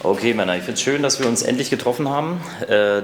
Okay, Männer, ich finde es schön, dass wir uns endlich getroffen haben.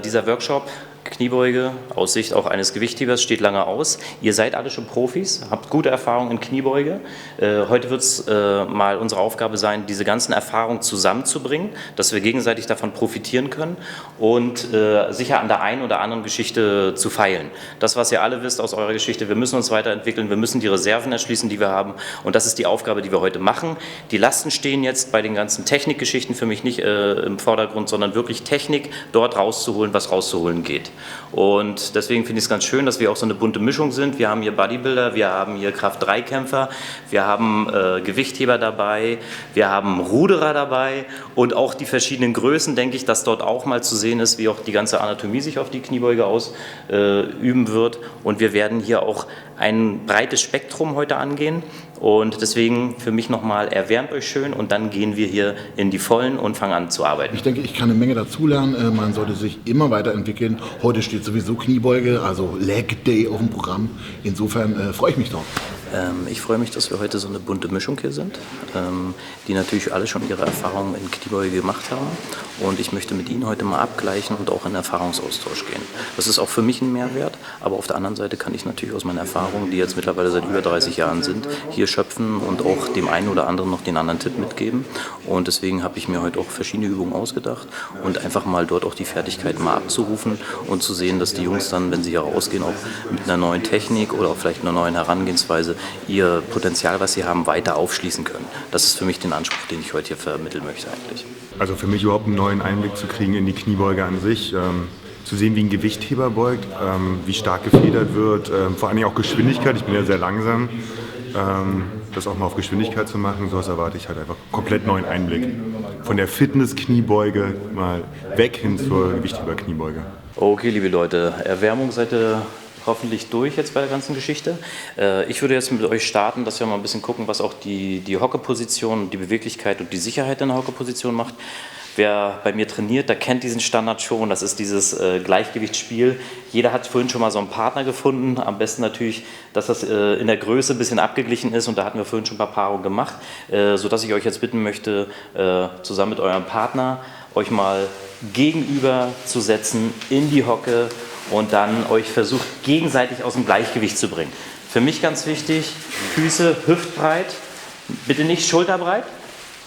Dieser Workshop, Kniebeuge, aus Sicht auch eines Gewichthebers, steht lange aus. Ihr seid alle schon Profis, habt gute Erfahrungen in Kniebeuge. Heute wird es mal unsere Aufgabe sein, diese ganzen Erfahrungen zusammenzubringen, dass wir gegenseitig davon profitieren können und sicher an der einen oder anderen Geschichte zu feilen. Das, was ihr alle wisst aus eurer Geschichte, wir müssen uns weiterentwickeln, wir müssen die Reserven erschließen, die wir haben, und das ist die Aufgabe, die wir heute machen. Die Lasten stehen jetzt bei den ganzen Technikgeschichten für mich nicht im Vordergrund, sondern wirklich Technik dort rauszuholen, was rauszuholen geht. Und deswegen finde ich es ganz schön, dass wir auch so eine bunte Mischung sind. Wir haben hier Bodybuilder, wir haben hier Kraft-3-Kämpfer, wir haben Gewichtheber dabei, wir haben Ruderer dabei und auch die verschiedenen Größen, denke ich, dass dort auch mal zu sehen ist, wie auch die ganze Anatomie sich auf die Kniebeuge ausüben wird. Und wir werden hier auch ein breites Spektrum heute angehen. Und deswegen für mich nochmal, erwärmt euch schön und dann gehen wir hier in die Vollen und fangen an zu arbeiten. Ich denke, ich kann eine Menge dazulernen. Man sollte sich immer weiterentwickeln. Heute steht sowieso Kniebeuge, also Leg Day auf dem Programm. Insofern freue ich mich drauf. Ich freue mich, dass wir heute so eine bunte Mischung hier sind, die natürlich alle schon ihre Erfahrungen in Kniebeuge gemacht haben. Und ich möchte mit Ihnen heute mal abgleichen und auch in Erfahrungsaustausch gehen. Das ist auch für mich ein Mehrwert, aber auf der anderen Seite kann ich natürlich aus meinen Erfahrungen, die jetzt mittlerweile seit über 30 Jahren sind, hier schöpfen und auch dem einen oder anderen noch den anderen Tipp mitgeben. Und deswegen habe ich mir heute auch verschiedene Übungen ausgedacht und einfach mal dort auch die Fertigkeit mal abzurufen und zu sehen, dass die Jungs dann, wenn sie hier rausgehen, auch mit einer neuen Technik oder auch vielleicht einer neuen Herangehensweise ihr Potenzial, was sie haben, weiter aufschließen können. Das ist für mich den Anspruch, den ich heute hier vermitteln möchte eigentlich. Also für mich überhaupt einen neuen Einblick zu kriegen in die Kniebeuge an sich, zu sehen, wie ein Gewichtheber beugt, wie stark gefedert wird, vor allem auch Geschwindigkeit, ich bin ja sehr langsam, das auch mal auf Geschwindigkeit zu machen, sowas erwarte ich halt einfach komplett neuen Einblick. Von der Fitness-Kniebeuge mal weg hin zur Gewichtheber-Kniebeuge. Okay, liebe Leute, Erwärmung seid ihr hoffentlich durch jetzt bei der ganzen Geschichte. Ich würde jetzt mit euch starten, dass wir mal ein bisschen gucken, was auch die Hockeposition, die Beweglichkeit und die Sicherheit in der Hockeposition macht. Wer bei mir trainiert, der kennt diesen Standard schon, das ist dieses Gleichgewichtsspiel. Jeder hat vorhin schon mal so einen Partner gefunden, am besten natürlich, dass das in der Größe ein bisschen abgeglichen ist, und da hatten wir vorhin schon ein paar Paarungen gemacht, sodass ich euch jetzt bitten möchte, zusammen mit eurem Partner euch mal gegenüber zu setzen in die Hocke und dann euch versucht, gegenseitig aus dem Gleichgewicht zu bringen. Für mich ganz wichtig, Füße hüftbreit, bitte nicht schulterbreit,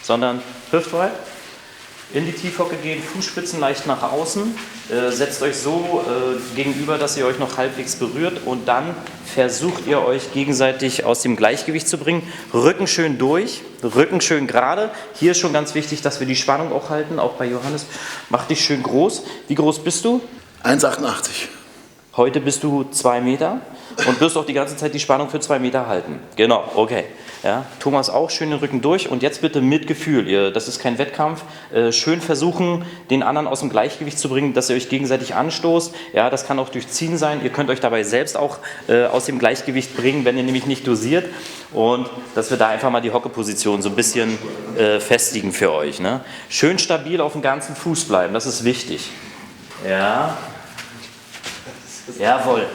sondern hüftbreit. In die Tiefhocke gehen, Fußspitzen leicht nach außen, setzt euch so gegenüber, dass ihr euch noch halbwegs berührt, und dann versucht ihr euch gegenseitig aus dem Gleichgewicht zu bringen. Rücken schön durch, Rücken schön gerade. Hier ist schon ganz wichtig, dass wir die Spannung auch halten, auch bei Johannes. Mach dich schön groß. Wie groß bist du? 1,88. Heute bist du 2 Meter und wirst auch die ganze Zeit die Spannung für 2 Meter halten. Genau, okay. Ja, Thomas auch, schön den Rücken durch, und jetzt bitte mit Gefühl. Das ist kein Wettkampf. Schön versuchen, den anderen aus dem Gleichgewicht zu bringen, dass ihr euch gegenseitig anstoßt. Ja, das kann auch durch Ziehen sein. Ihr könnt euch dabei selbst auch aus dem Gleichgewicht bringen, wenn ihr nämlich nicht dosiert. Und dass wir da einfach mal die Hockeposition so ein bisschen festigen für euch. Ne? Schön stabil auf dem ganzen Fuß bleiben, das ist wichtig. Ja. Jawohl.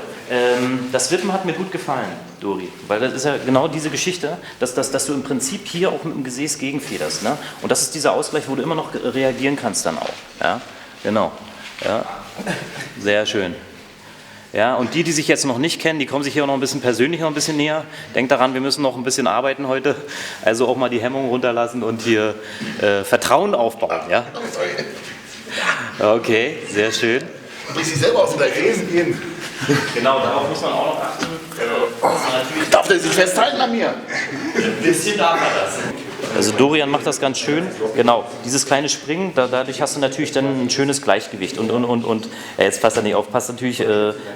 Das Wippen hat mir gut gefallen, Dori, weil das ist ja genau diese Geschichte, dass du im Prinzip hier auch mit dem Gesäß gegenfederst. Ne? Und das ist dieser Ausgleich, wo du immer noch reagieren kannst dann auch. Ja? Genau. Ja? Sehr schön. Ja, und die sich jetzt noch nicht kennen, die kommen sich hier auch noch ein bisschen persönlich noch ein bisschen näher. Denkt daran, wir müssen noch ein bisschen arbeiten heute. Also auch mal die Hemmung runterlassen und hier Vertrauen aufbauen. Ja? Okay, sehr schön. Wie sie selber aus der Gräsen gehen. Genau, darauf muss man auch noch achten. Darf der sich festhalten an mir? Ein bisschen darf er das. Also Dorian macht das ganz schön. Genau, dieses kleine Springen, dadurch hast du natürlich dann ein schönes Gleichgewicht. Und jetzt passt er nicht auf, passt natürlich,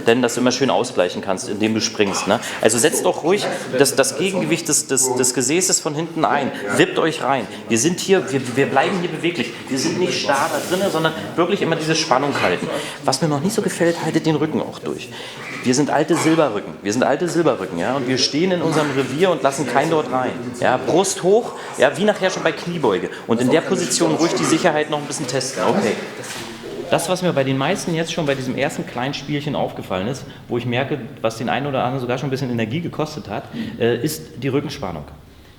denn dass du immer schön ausgleichen kannst, indem du springst. Ne? Also setzt doch ruhig das Gegengewicht des Gesäßes von hinten ein. Wippt euch rein. Wir sind hier, wir bleiben hier beweglich. Wir sind nicht starr da drinnen, sondern wirklich immer diese Spannung halten. Was mir noch nicht so gefällt, haltet den Rücken auch durch. Wir sind alte Silberrücken, ja, und wir stehen in unserem Revier und lassen keinen dort rein. Ja, Brust hoch, ja, wie nachher schon bei Kniebeuge. Und in der Position ruhig die Sicherheit noch ein bisschen testen. Okay. Das, was mir bei den meisten jetzt schon bei diesem ersten kleinen Spielchen aufgefallen ist, wo ich merke, was den einen oder anderen sogar schon ein bisschen Energie gekostet hat, ist die Rückenspannung.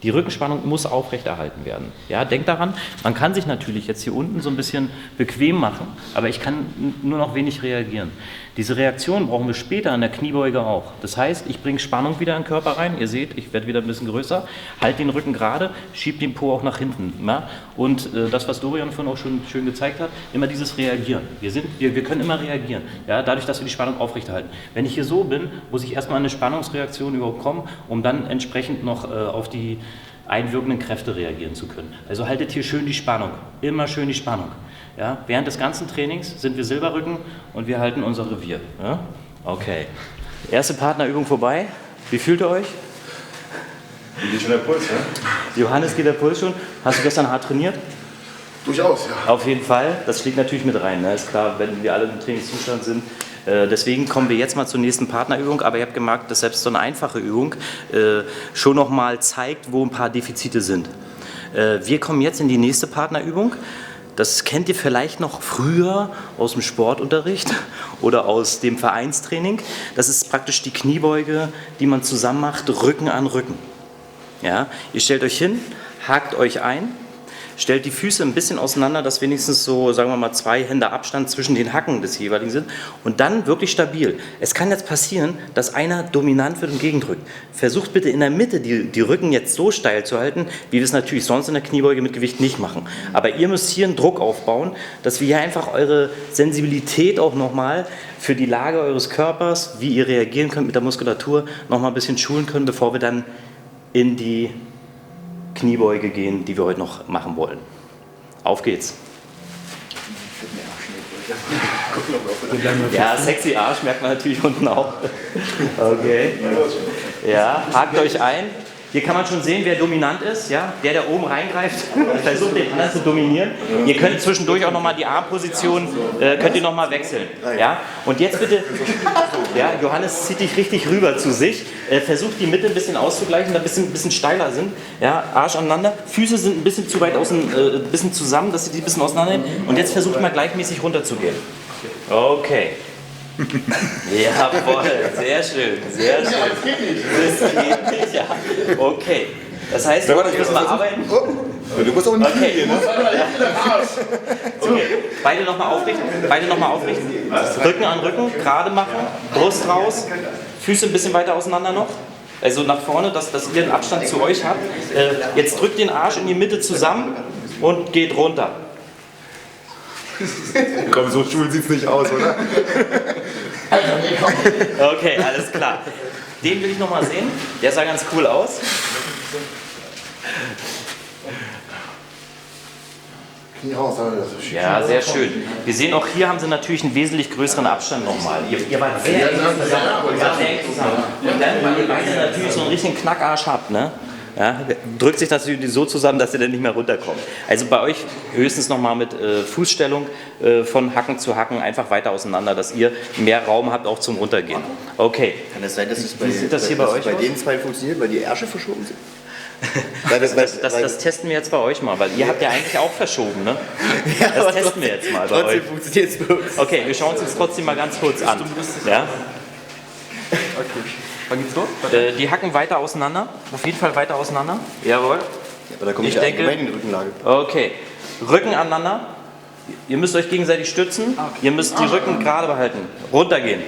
Die Rückenspannung muss aufrechterhalten werden. Ja, denkt daran, man kann sich natürlich jetzt hier unten so ein bisschen bequem machen, aber ich kann nur noch wenig reagieren. Diese Reaktion brauchen wir später an der Kniebeuge auch. Das heißt, ich bringe Spannung wieder in den Körper rein. Ihr seht, ich werde wieder ein bisschen größer, halte den Rücken gerade, schiebe den Po auch nach hinten. Ja? Und das, was Dorian vorhin auch schon schön gezeigt hat, immer dieses Reagieren. Wir können immer reagieren, ja? Dadurch, dass wir die Spannung aufrechterhalten. Wenn ich hier so bin, muss ich erstmal eine Spannungsreaktion überhaupt kommen, um dann entsprechend noch auf die einwirkenden Kräfte reagieren zu können. Also haltet hier schön die Spannung, immer schön die Spannung. Ja? Während des ganzen Trainings sind wir Silberrücken und wir halten unser Revier. Ja? Okay. Erste Partnerübung vorbei. Wie fühlt ihr euch? Wie geht schon der Puls, ne? Johannes, geht der Puls schon? Hast du gestern hart trainiert? Durchaus, ja. Auf jeden Fall. Das schlägt natürlich mit rein. Ne? Ist klar, wenn wir alle im Trainingszustand sind. Deswegen kommen wir jetzt mal zur nächsten Partnerübung, aber ihr habt gemerkt, dass selbst so eine einfache Übung schon nochmal zeigt, wo ein paar Defizite sind. Wir kommen jetzt in die nächste Partnerübung. Das kennt ihr vielleicht noch früher aus dem Sportunterricht oder aus dem Vereinstraining. Das ist praktisch die Kniebeuge, die man zusammen macht, Rücken an Rücken. Ja? Ihr stellt euch hin, hakt euch ein. Stellt die Füße ein bisschen auseinander, dass wenigstens so, sagen wir mal, 2 Hände Abstand zwischen den Hacken des jeweiligen sind und dann wirklich stabil. Es kann jetzt passieren, dass einer dominant wird und gegendrückt. Versucht bitte in der Mitte die Rücken jetzt so steil zu halten, wie wir es natürlich sonst in der Kniebeuge mit Gewicht nicht machen. Aber ihr müsst hier einen Druck aufbauen, dass wir hier einfach eure Sensibilität auch nochmal für die Lage eures Körpers, wie ihr reagieren könnt mit der Muskulatur, nochmal ein bisschen schulen können, bevor wir dann in die Kniebeuge gehen, die wir heute noch machen wollen. Auf geht's. Ja, sexy Arsch merkt man natürlich unten auch. Okay. Ja, hakt euch ein. Hier kann man schon sehen, wer dominant ist. Ja? Der oben reingreift, versucht den anderen zu dominieren. Ihr könnt zwischendurch auch nochmal die Armposition, könnt ihr nochmal wechseln. Ja? Und jetzt bitte, ja, Johannes zieht dich richtig rüber zu sich. Versucht die Mitte ein bisschen auszugleichen, da ein bisschen steiler sind. Ja? Arsch aneinander. Füße sind ein bisschen zu weit ein bisschen zusammen, dass ihr die ein bisschen auseinandernehmen. Und jetzt versucht mal gleichmäßig runterzugehen. Okay. Jawohl, sehr schön, sehr schön. Das geht nicht, ja. Okay. Das heißt, wir müssen mal arbeiten. Du musst auch nicht gehen, ne? Okay. Beide nochmal aufrichten. Beide nochmal aufrichten. Rücken an Rücken, gerade machen. Brust raus. Füße ein bisschen weiter auseinander noch. Also nach vorne, dass ihr einen Abstand zu euch habt. Jetzt drückt den Arsch in die Mitte zusammen und geht runter. Komm, so schwul sieht's nicht aus, oder? Okay, alles klar. Den will ich noch mal sehen. Der sah ganz cool aus. Ja, sehr schön. Wir sehen auch hier haben sie natürlich einen wesentlich größeren Abstand nochmal. Ihr wart sehr eng zusammen. Und dann, weil ihr beide natürlich so einen richtigen Knackarsch habt, ne? Ja, drückt sich das natürlich so zusammen, dass ihr dann nicht mehr runterkommt. Also bei euch höchstens nochmal mit Fußstellung von Hacken zu Hacken einfach weiter auseinander, dass ihr mehr Raum habt auch zum Runtergehen. Okay. Kann es sein, dass es bei, bei den zwei funktioniert, weil die Ärsche verschoben sind? Das testen wir jetzt bei euch mal, weil ihr habt ja eigentlich auch verschoben, ne? Ja, das testen wir jetzt mal bei euch. Trotzdem funktioniert es bei uns. Okay, wir schauen uns jetzt trotzdem mal ganz kurz an. Ja? Okay. Wann geht's los? Die Hacken weiter auseinander, auf jeden Fall weiter auseinander. Jawohl. Ja, aber da komme ich allgemein in die Rückenlage. Okay, Rücken aneinander. Ihr müsst euch gegenseitig stützen. Okay. Ihr müsst die Rücken gerade behalten. Runtergehen.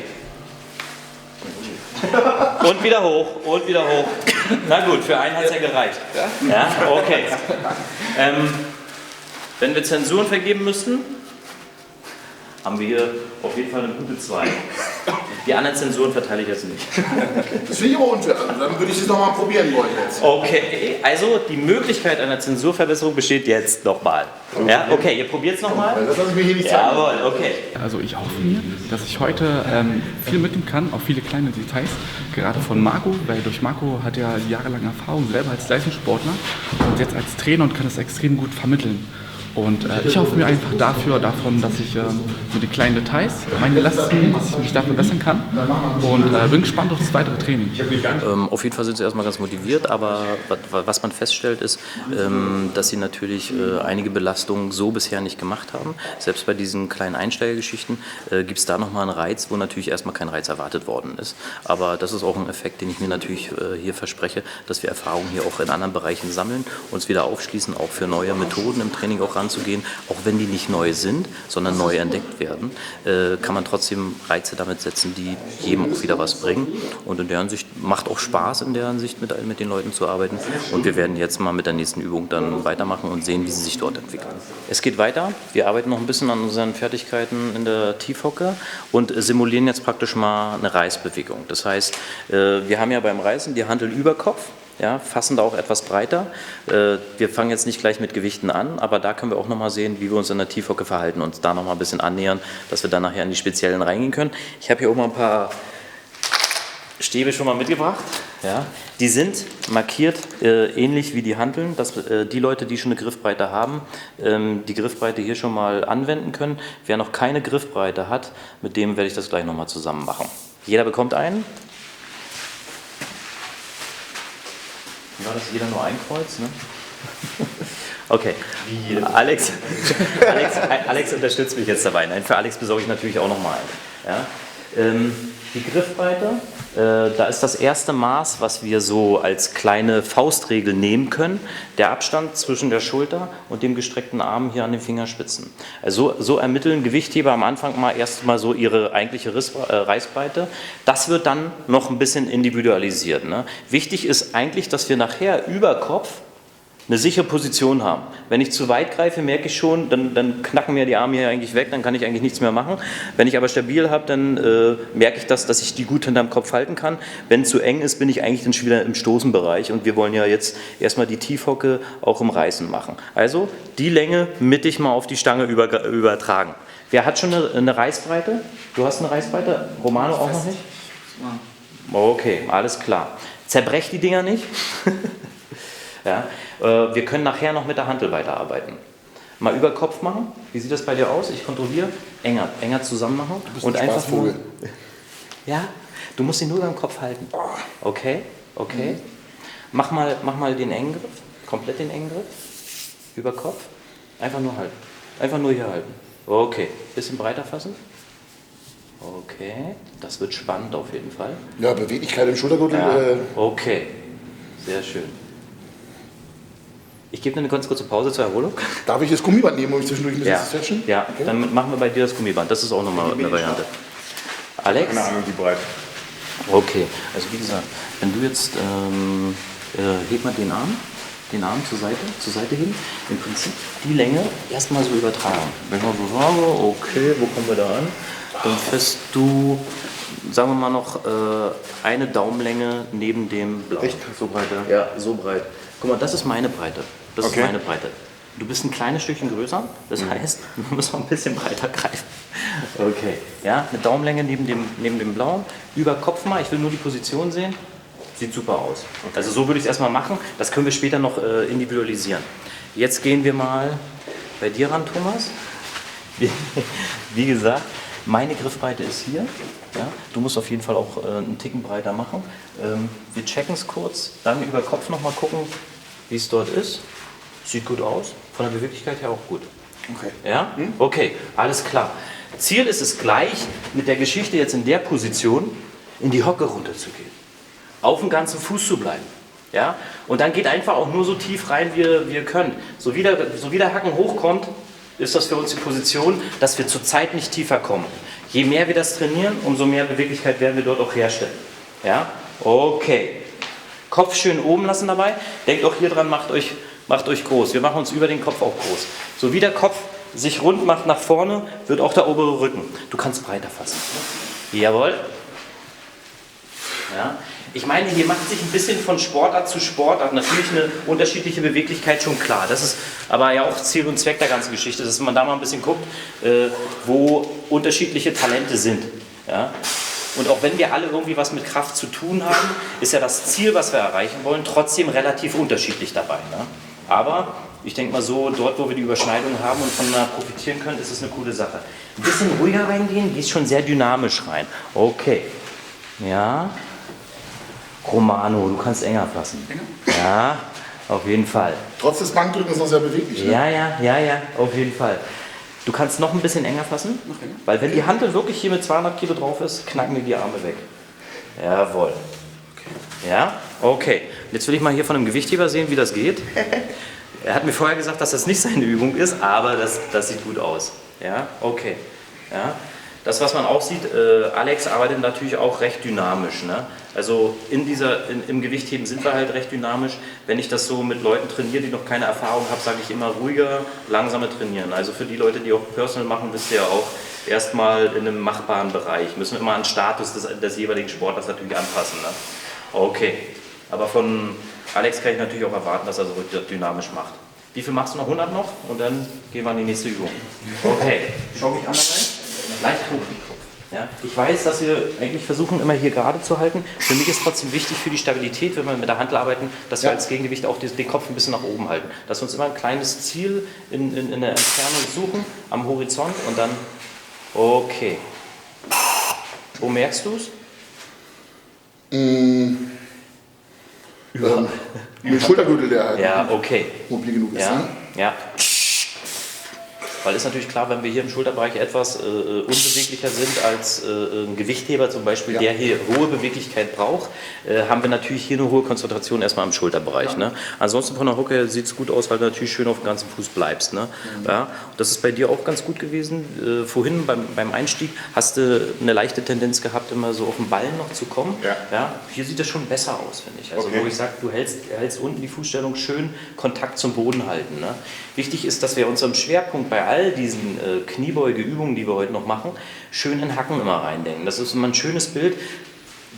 Und wieder hoch, und wieder hoch. Na gut, für einen hat es ja gereicht. Ja, okay. Wenn wir Zensuren vergeben müssten, haben wir hier auf jeden Fall eine gute 2. Die anderen Zensuren verteile ich jetzt nicht. Das finde ich aber unfair. Also dann würde ich das nochmal probieren wollen jetzt. Okay, also die Möglichkeit einer Zensurverbesserung besteht jetzt nochmal. Ja, okay, ihr probiert es nochmal. Das lasse ich mir hier nicht zeigen. Jawohl, okay. Also ich hoffe mir, dass ich heute viel mitnehmen kann, auch viele kleine Details, gerade von Marco, weil durch Marco hat er jahrelange Erfahrung selber als Leistungssportler und jetzt als Trainer und kann das extrem gut vermitteln. Und ich hoffe mir einfach davon, dass ich mit den kleinen Details meine Lasten, dass ich mich da verbessern kann und bin gespannt auf das weitere Training. Auf jeden Fall sind sie erstmal ganz motiviert, aber was man feststellt ist, dass sie natürlich einige Belastungen so bisher nicht gemacht haben. Selbst bei diesen kleinen Einsteigergeschichten gibt es da nochmal einen Reiz, wo natürlich erstmal kein Reiz erwartet worden ist. Aber das ist auch ein Effekt, den ich mir natürlich hier verspreche, dass wir Erfahrungen hier auch in anderen Bereichen sammeln, uns wieder aufschließen, auch für neue Methoden im Training auch ranzugehen, auch wenn die nicht neu sind, sondern neu entdeckt werden, kann man trotzdem Reize damit setzen, die jedem auch wieder was bringen. Und in der Hinsicht macht auch Spaß, in der Hinsicht mit den Leuten zu arbeiten. Und wir werden jetzt mal mit der nächsten Übung dann weitermachen und sehen, wie sie sich dort entwickeln. Es geht weiter. Wir arbeiten noch ein bisschen an unseren Fertigkeiten in der Tiefhocke und simulieren jetzt praktisch mal eine Reißbewegung. Das heißt, wir haben ja beim Reißen die Hantel über Kopf. Ja, fassen da auch etwas breiter. Wir fangen jetzt nicht gleich mit Gewichten an, aber da können wir auch nochmal sehen, wie wir uns in der Tiefhocke verhalten und da nochmal ein bisschen annähern, dass wir dann nachher in die Speziellen reingehen können. Ich habe hier auch mal ein paar Stäbe schon mal mitgebracht. Ja, die sind markiert ähnlich wie die Hanteln, dass die Leute, die schon eine Griffbreite haben, die Griffbreite hier schon mal anwenden können. Wer noch keine Griffbreite hat, mit dem werde ich das gleich nochmal zusammen machen. Jeder bekommt einen. War das jeder nur ein Kreuz, ne? Okay, Alex unterstützt mich jetzt dabei. Nein, für Alex besorge ich natürlich auch nochmal einen. Ja? Die Griffbreite, da ist das erste Maß, was wir so als kleine Faustregel nehmen können, der Abstand zwischen der Schulter und dem gestreckten Arm hier an den Fingerspitzen. Also so ermitteln Gewichtheber am Anfang mal erstmal so ihre eigentliche Reißbreite. Das wird dann noch ein bisschen individualisiert. Ne? Wichtig ist eigentlich, dass wir nachher über Kopf eine sichere Position haben. Wenn ich zu weit greife, merke ich schon, dann knacken mir die Arme hier eigentlich weg, dann kann ich eigentlich nichts mehr machen. Wenn ich aber stabil habe, dann merke ich dass ich die gut hinterm Kopf halten kann. Wenn es zu eng ist, bin ich eigentlich dann schon wieder im Stoßenbereich und wir wollen ja jetzt erstmal die Tiefhocke auch im Reißen machen. Also die Länge mittig mal auf die Stange übertragen. Wer hat schon eine Reißbreite? Du hast eine Reißbreite? Romano auch noch nicht? Okay, alles klar. Zerbrecht die Dinger nicht. Ja, wir können nachher noch mit der Hantel weiterarbeiten. Mal über Kopf machen. Wie sieht das bei dir aus? Ich kontrolliere. Enger zusammen machen. Du bist und ein einfach nur. Spaßvogel. Ja, du musst ihn nur beim Kopf halten. Okay. Mach mal den engen Griff. Komplett den engen Griff. Über Kopf. Einfach nur halten. Einfach nur hier halten. Okay. Bisschen breiter fassen. Okay. Das wird spannend auf jeden Fall. Ja, Beweglichkeit im Schultergürtel. Ja. Okay. Sehr schön. Ich gebe eine ganz kurze Pause zur Erholung. Darf ich das Gummiband nehmen, um mich zwischendurch ein bisschen zu stretchen? Ja, okay. Dann machen wir bei dir das Gummiband. Das ist auch nochmal eine Variante. Alex? Keine Ahnung, wie breit. Okay, also wie gesagt, wenn du jetzt, heb mal den Arm zur Seite hin. Im Prinzip die Länge erstmal so übertragen. Wenn wir so sagen, okay, wo kommen wir da an? Dann fährst du, sagen wir mal noch, eine Daumenlänge neben dem Blau. Echt? So breit? Ja, so breit. Guck mal, das ist meine Breite. Das Okay. ist meine Breite. Du bist ein kleines Stückchen größer, das heißt, du musst noch ein bisschen breiter greifen. Okay, ja, eine Daumenlänge neben dem Blauen, über Kopf mal, ich will nur die Position sehen, sieht super aus. Okay. Also so würde ich es erstmal machen, das können wir später noch individualisieren. Jetzt gehen wir mal bei dir ran, Thomas. Wie gesagt, meine Griffbreite ist hier. Ja, du musst auf jeden Fall auch einen Ticken breiter machen. Wir checken es kurz, dann über Kopf nochmal gucken, wie es dort ist. Sieht gut aus, von der Beweglichkeit her auch gut. Okay. Ja? Okay, alles klar. Ziel ist es gleich, mit der Geschichte jetzt in der Position in die Hocke runterzugehen. Auf dem ganzen Fuß zu bleiben. Ja? Und dann geht einfach auch nur so tief rein, wie ihr könnt. So wie der Hacken hochkommt, ist das für uns die Position, dass wir zurzeit nicht tiefer kommen. Je mehr wir das trainieren, umso mehr Beweglichkeit werden wir dort auch herstellen. Ja? Okay. Kopf schön oben lassen dabei. Denkt auch hier dran, macht euch groß. Wir machen uns über den Kopf auch groß. So wie der Kopf sich rund macht nach vorne, wird auch der obere Rücken. Du kannst breiter fassen. Jawohl. Ja. Ich meine, hier macht sich ein bisschen von Sportart zu Sportart natürlich eine unterschiedliche Beweglichkeit schon klar. Das ist aber ja auch Ziel und Zweck der ganzen Geschichte, dass man da mal ein bisschen guckt, wo unterschiedliche Talente sind. Ja? Und auch wenn wir alle irgendwie was mit Kraft zu tun haben, ist ja das Ziel, was wir erreichen wollen, trotzdem relativ unterschiedlich dabei. Ne? Aber Ich denke mal so, dort wo wir die Überschneidung haben und von profitieren können, ist es eine coole Sache. Ein bisschen ruhiger reingehen, gehst schon sehr dynamisch rein. Okay. Ja. Romano, du kannst enger fassen. Ja, auf jeden Fall. Trotz des Bankdrückens noch sehr beweglich. Ne? Ja, auf jeden Fall. Du kannst noch ein bisschen enger fassen, weil wenn die Hantel wirklich hier mit 200 Kilo drauf ist, knacken dir die Arme weg. Jawohl. Ja, okay. Jetzt will ich mal hier von einem Gewichtheber sehen, wie das geht. Er hat mir vorher gesagt, dass das nicht seine Übung ist, aber das sieht gut aus. Ja, okay. Ja. Das, was man auch sieht, Alex arbeitet natürlich auch recht dynamisch. Ne? Also im Gewichtheben sind wir halt recht dynamisch. Wenn ich das so mit Leuten trainiere, die noch keine Erfahrung haben, sage ich immer ruhiger, langsamer trainieren. Also für die Leute, die auch Personal machen, wisst ihr ja auch, erstmal in einem machbaren Bereich. Müssen wir immer an den Status des jeweiligen Sportlers natürlich anpassen. Ne? Okay, aber von Alex kann ich natürlich auch erwarten, dass er so dynamisch macht. Wie viel machst du noch? 100 noch? Und dann gehen wir an die nächste Übung. Okay, schau mich an da rein. Leicht hoch den Kopf. Ja? Ich weiß, dass wir eigentlich versuchen, immer hier gerade zu halten. Für mich ist trotzdem wichtig für die Stabilität, wenn wir mit der Hantel arbeiten, dass wir als Gegengewicht auch den Kopf ein bisschen nach oben halten. Dass wir uns immer ein kleines Ziel in der Entfernung suchen, am Horizont und dann, okay. Wo merkst du es? Mit Schultergürtel, der halt Ja, okay. mobil genug ist. Ja, Ne? ja. Weil ist natürlich klar, wenn wir hier im Schulterbereich etwas unbeweglicher sind als ein Gewichtheber zum Beispiel, der hier hohe Beweglichkeit braucht, haben wir natürlich hier eine hohe Konzentration erstmal im Schulterbereich. Ne? Ansonsten von der Hocke sieht es gut aus, weil du natürlich schön auf dem ganzen Fuß bleibst. Ne? Ja? Das ist bei dir auch ganz gut gewesen. Vorhin beim Einstieg hast du eine leichte Tendenz gehabt, immer so auf den Ballen noch zu kommen. Ja? Hier sieht es schon besser aus, finde ich. Also wo ich sage, du hältst unten die Fußstellung schön Kontakt zum Boden halten. Ne? Wichtig ist, dass wir unserem Schwerpunkt bei all diesen Kniebeugeübungen, die wir heute noch machen, schön in Hacken immer reindenken. Das ist immer ein schönes Bild.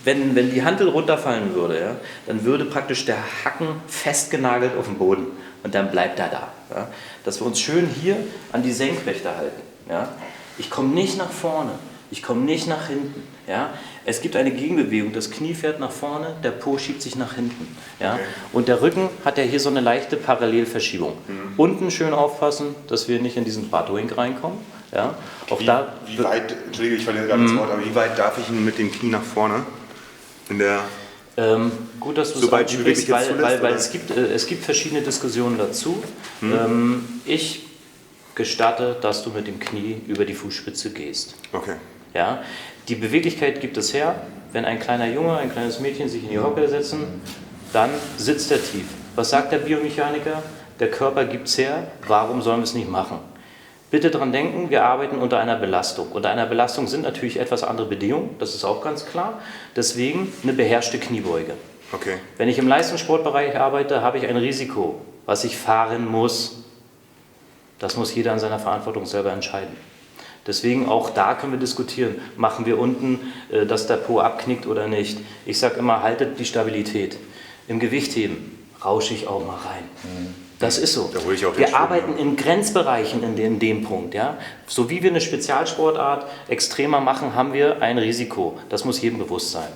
Wenn die Hantel runterfallen würde, ja, dann würde praktisch der Hacken festgenagelt auf dem Boden und dann bleibt er da. Ja. Dass wir uns schön hier an die Senkrechte halten. Ja. Ich komme nicht nach vorne, ich komme nicht nach hinten. Ja. Es gibt eine Gegenbewegung, das Knie fährt nach vorne, der Po schiebt sich nach hinten. Ja. Und der Rücken hat ja hier so eine leichte Parallelverschiebung. Unten schön aufpassen, dass wir nicht in diesen Buttwink reinkommen. Ja. Auch wie weit, Entschuldige, ich verliere gerade das Wort, aber wie weit darf ich ihn mit dem Knie nach vorne? Gut, dass du es ansprichst, weil es gibt verschiedene Diskussionen dazu. Ich gestatte, dass du mit dem Knie über die Fußspitze gehst. Okay. Ja? Die Beweglichkeit gibt es her. Wenn ein kleiner Junge, ein kleines Mädchen sich in die Hocke setzen, dann sitzt er tief. Was sagt der Biomechaniker? Der Körper gibt es her, warum sollen wir es nicht machen? Bitte daran denken, wir arbeiten unter einer Belastung. Unter einer Belastung sind natürlich etwas andere Bedingungen, das ist auch ganz klar. Deswegen eine beherrschte Kniebeuge. Okay. Wenn ich im Leistungssportbereich arbeite, habe ich ein Risiko, was ich fahren muss. Das muss jeder an seiner Verantwortung selber entscheiden. Deswegen auch da können wir diskutieren, machen wir unten, dass der Po abknickt oder nicht. Ich sage immer, haltet die Stabilität. Im Gewichtheben rausche ich auch mal rein. Das ist so. Da hole ich auch den wir Schwung, arbeiten in Grenzbereichen in dem Punkt. Ja? So wie wir eine Spezialsportart extremer machen, haben wir ein Risiko. Das muss jedem bewusst sein.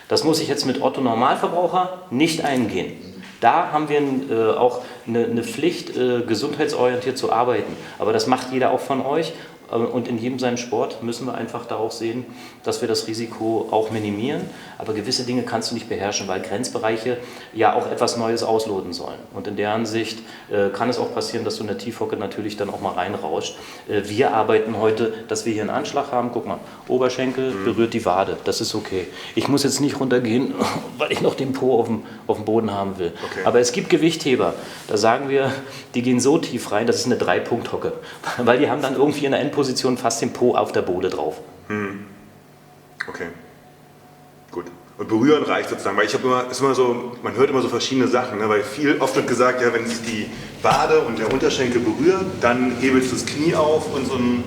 Das muss ich jetzt mit Otto Normalverbraucher nicht eingehen. Da haben wir auch eine Pflicht, gesundheitsorientiert zu arbeiten. Aber das macht jeder auch von euch. Und in jedem seinen Sport müssen wir einfach da auch sehen, dass wir das Risiko auch minimieren. Aber gewisse Dinge kannst du nicht beherrschen, weil Grenzbereiche ja auch etwas Neues ausloten sollen. Und in der Hinsicht kann es auch passieren, dass du in der Tiefhocke natürlich dann auch mal reinrauscht. Wir arbeiten heute, dass wir hier einen Anschlag haben. Guck mal, Oberschenkel berührt die Wade. Das ist okay. Ich muss jetzt nicht runtergehen, weil ich noch den Po auf dem Boden haben will. Okay. Aber es gibt Gewichtheber, da sagen wir, die gehen so tief rein, das ist eine 3-Punkt-Hocke. Weil die haben dann irgendwie in der Endposition fast den Po auf der Bohle drauf. Okay. Gut. Und berühren reicht sozusagen, weil ist immer so, man hört immer so verschiedene Sachen, ne? Weil oft wird gesagt, ja, wenn sich die Wade und der Unterschenkel berühren, dann hebelst du das Knie auf und so ein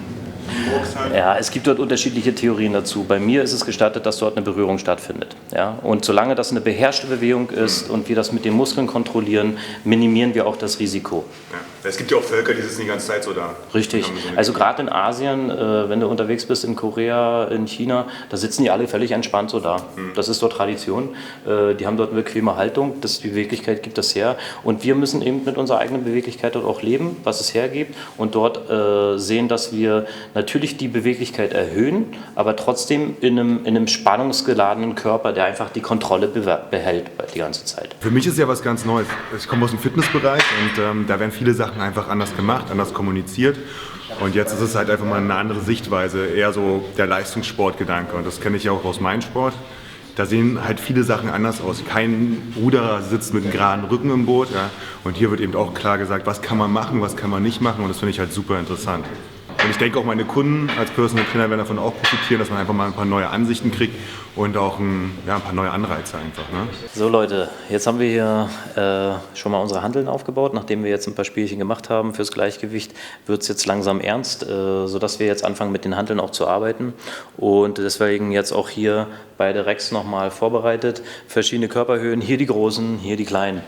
Ja, es gibt dort unterschiedliche Theorien dazu. Bei mir ist es gestattet, dass dort eine Berührung stattfindet. Ja? Und solange das eine beherrschte Bewegung ist und wir das mit den Muskeln kontrollieren, minimieren wir auch das Risiko. Ja. Es gibt ja auch Völker, die sitzen die ganze Zeit so da. Richtig. Also gerade in Asien, wenn du unterwegs bist, in Korea, in China, da sitzen die alle völlig entspannt so da. Das ist dort Tradition. Die haben dort eine bequeme Haltung, die Beweglichkeit gibt das her. Und wir müssen eben mit unserer eigenen Beweglichkeit dort auch leben, was es hergibt. Und dort sehen, dass wir natürlich die Beweglichkeit erhöhen, aber trotzdem in einem spannungsgeladenen Körper, der einfach die Kontrolle behält die ganze Zeit. Für mich ist ja was ganz Neues. Ich komme aus dem Fitnessbereich und da werden viele Sachen einfach anders gemacht, anders kommuniziert. Und jetzt ist es halt einfach mal eine andere Sichtweise, eher so der Leistungssportgedanke. Und das kenne ich ja auch aus meinem Sport. Da sehen halt viele Sachen anders aus. Kein Ruderer sitzt mit einem geraden Rücken im Boot. Ja. Und hier wird eben auch klar gesagt, was kann man machen, was kann man nicht machen. Und das finde ich halt super interessant. Und ich denke auch meine Kunden als Personal Trainer werden davon auch profitieren, dass man einfach mal ein paar neue Ansichten kriegt und auch ein paar neue Anreize einfach. Ne? So Leute, jetzt haben wir hier schon mal unsere Hanteln aufgebaut. Nachdem wir jetzt ein paar Spielchen gemacht haben fürs Gleichgewicht, wird es jetzt langsam ernst, sodass wir jetzt anfangen mit den Hanteln auch zu arbeiten. Und deswegen jetzt auch hier beide Racks nochmal vorbereitet. Verschiedene Körperhöhen, hier die großen, hier die kleinen.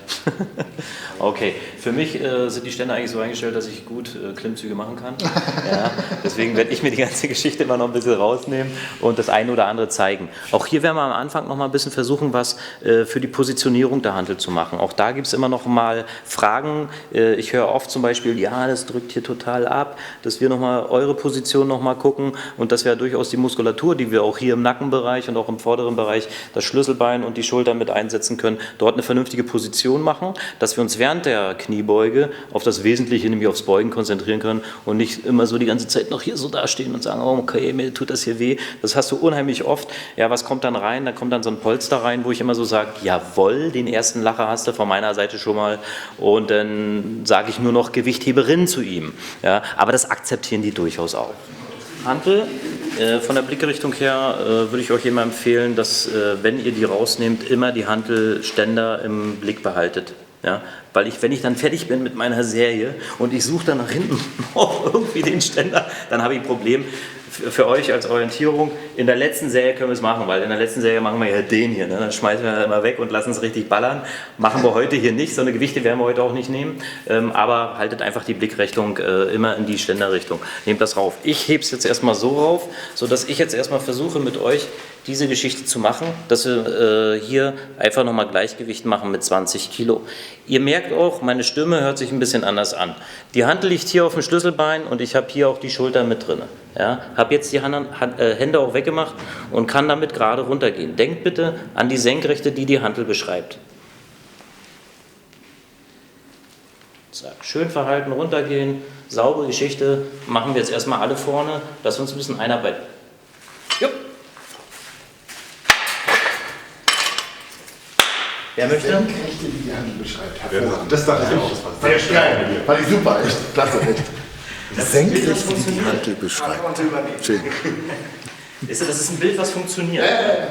Okay, für mich sind die Ständer eigentlich so eingestellt, dass ich gut Klimmzüge machen kann. Ja, deswegen werde ich mir die ganze Geschichte immer noch ein bisschen rausnehmen und das eine oder andere zeigen. Auch hier werden wir am Anfang noch mal ein bisschen versuchen, was für die Positionierung der Hantel zu machen. Auch da gibt es immer noch mal Fragen. Ich höre oft zum Beispiel, ja, das drückt hier total ab, dass wir noch mal eure Position noch mal gucken und dass wir durchaus die Muskulatur, die wir auch hier im Nackenbereich und auch im vorderen Bereich, das Schlüsselbein und die Schulter mit einsetzen können, dort eine vernünftige Position machen, dass wir uns während der Kniebeuge auf das Wesentliche, nämlich aufs Beugen konzentrieren können und nicht immer so die ganze Zeit noch hier so dastehen und sagen, oh, okay, mir tut das hier weh. Das hast du unheimlich oft. Ja, was kommt dann rein? Da kommt dann so ein Polster rein, wo ich immer so sage, jawohl, den ersten Lacher hast du von meiner Seite schon mal und dann sage ich nur noch Gewichtheberin zu ihm. Ja, aber das akzeptieren die durchaus auch. Hantel, von der Blickrichtung her würde ich euch immer empfehlen, dass, wenn ihr die rausnehmt, immer die Hantelständer im Blick behaltet. Ja, weil wenn ich dann fertig bin mit meiner Serie und ich suche dann nach hinten noch irgendwie den Ständer, dann habe ich ein Problem. Für euch als Orientierung, in der letzten Serie können wir es machen, weil in der letzten Serie machen wir ja den hier, ne? Dann schmeißen wir immer weg und lassen es richtig ballern. Machen wir heute hier nicht, so eine Gewichte werden wir heute auch nicht nehmen, aber haltet einfach die Blickrichtung immer in die Ständerrichtung. Nehmt das rauf. Ich hebe es jetzt erstmal so rauf, sodass ich jetzt erstmal versuche mit euch diese Geschichte zu machen, dass wir hier einfach nochmal Gleichgewicht machen mit 20 Kilo. Ihr merkt auch, meine Stimme hört sich ein bisschen anders an. Die Hantel liegt hier auf dem Schlüsselbein und ich habe hier auch die Schulter mit drin. Ja, habe jetzt die Hände auch weggemacht und kann damit gerade runtergehen. Denkt bitte an die Senkrechte, die die Hantel beschreibt. Zack, schön verhalten, runtergehen, saubere Geschichte. Machen wir jetzt erstmal alle vorne, dass wir uns ein bisschen einarbeiten. Jupp. Wer möchte? Senkrechte, wie die Handel beschreibt. Hervorragend. Das dachte ich auch. Sehr geil. Fand ich super, echt. Klasse, echt. Senkrechte, wie die Handel beschreibt. Schön. Das ist ein Bild, was funktioniert.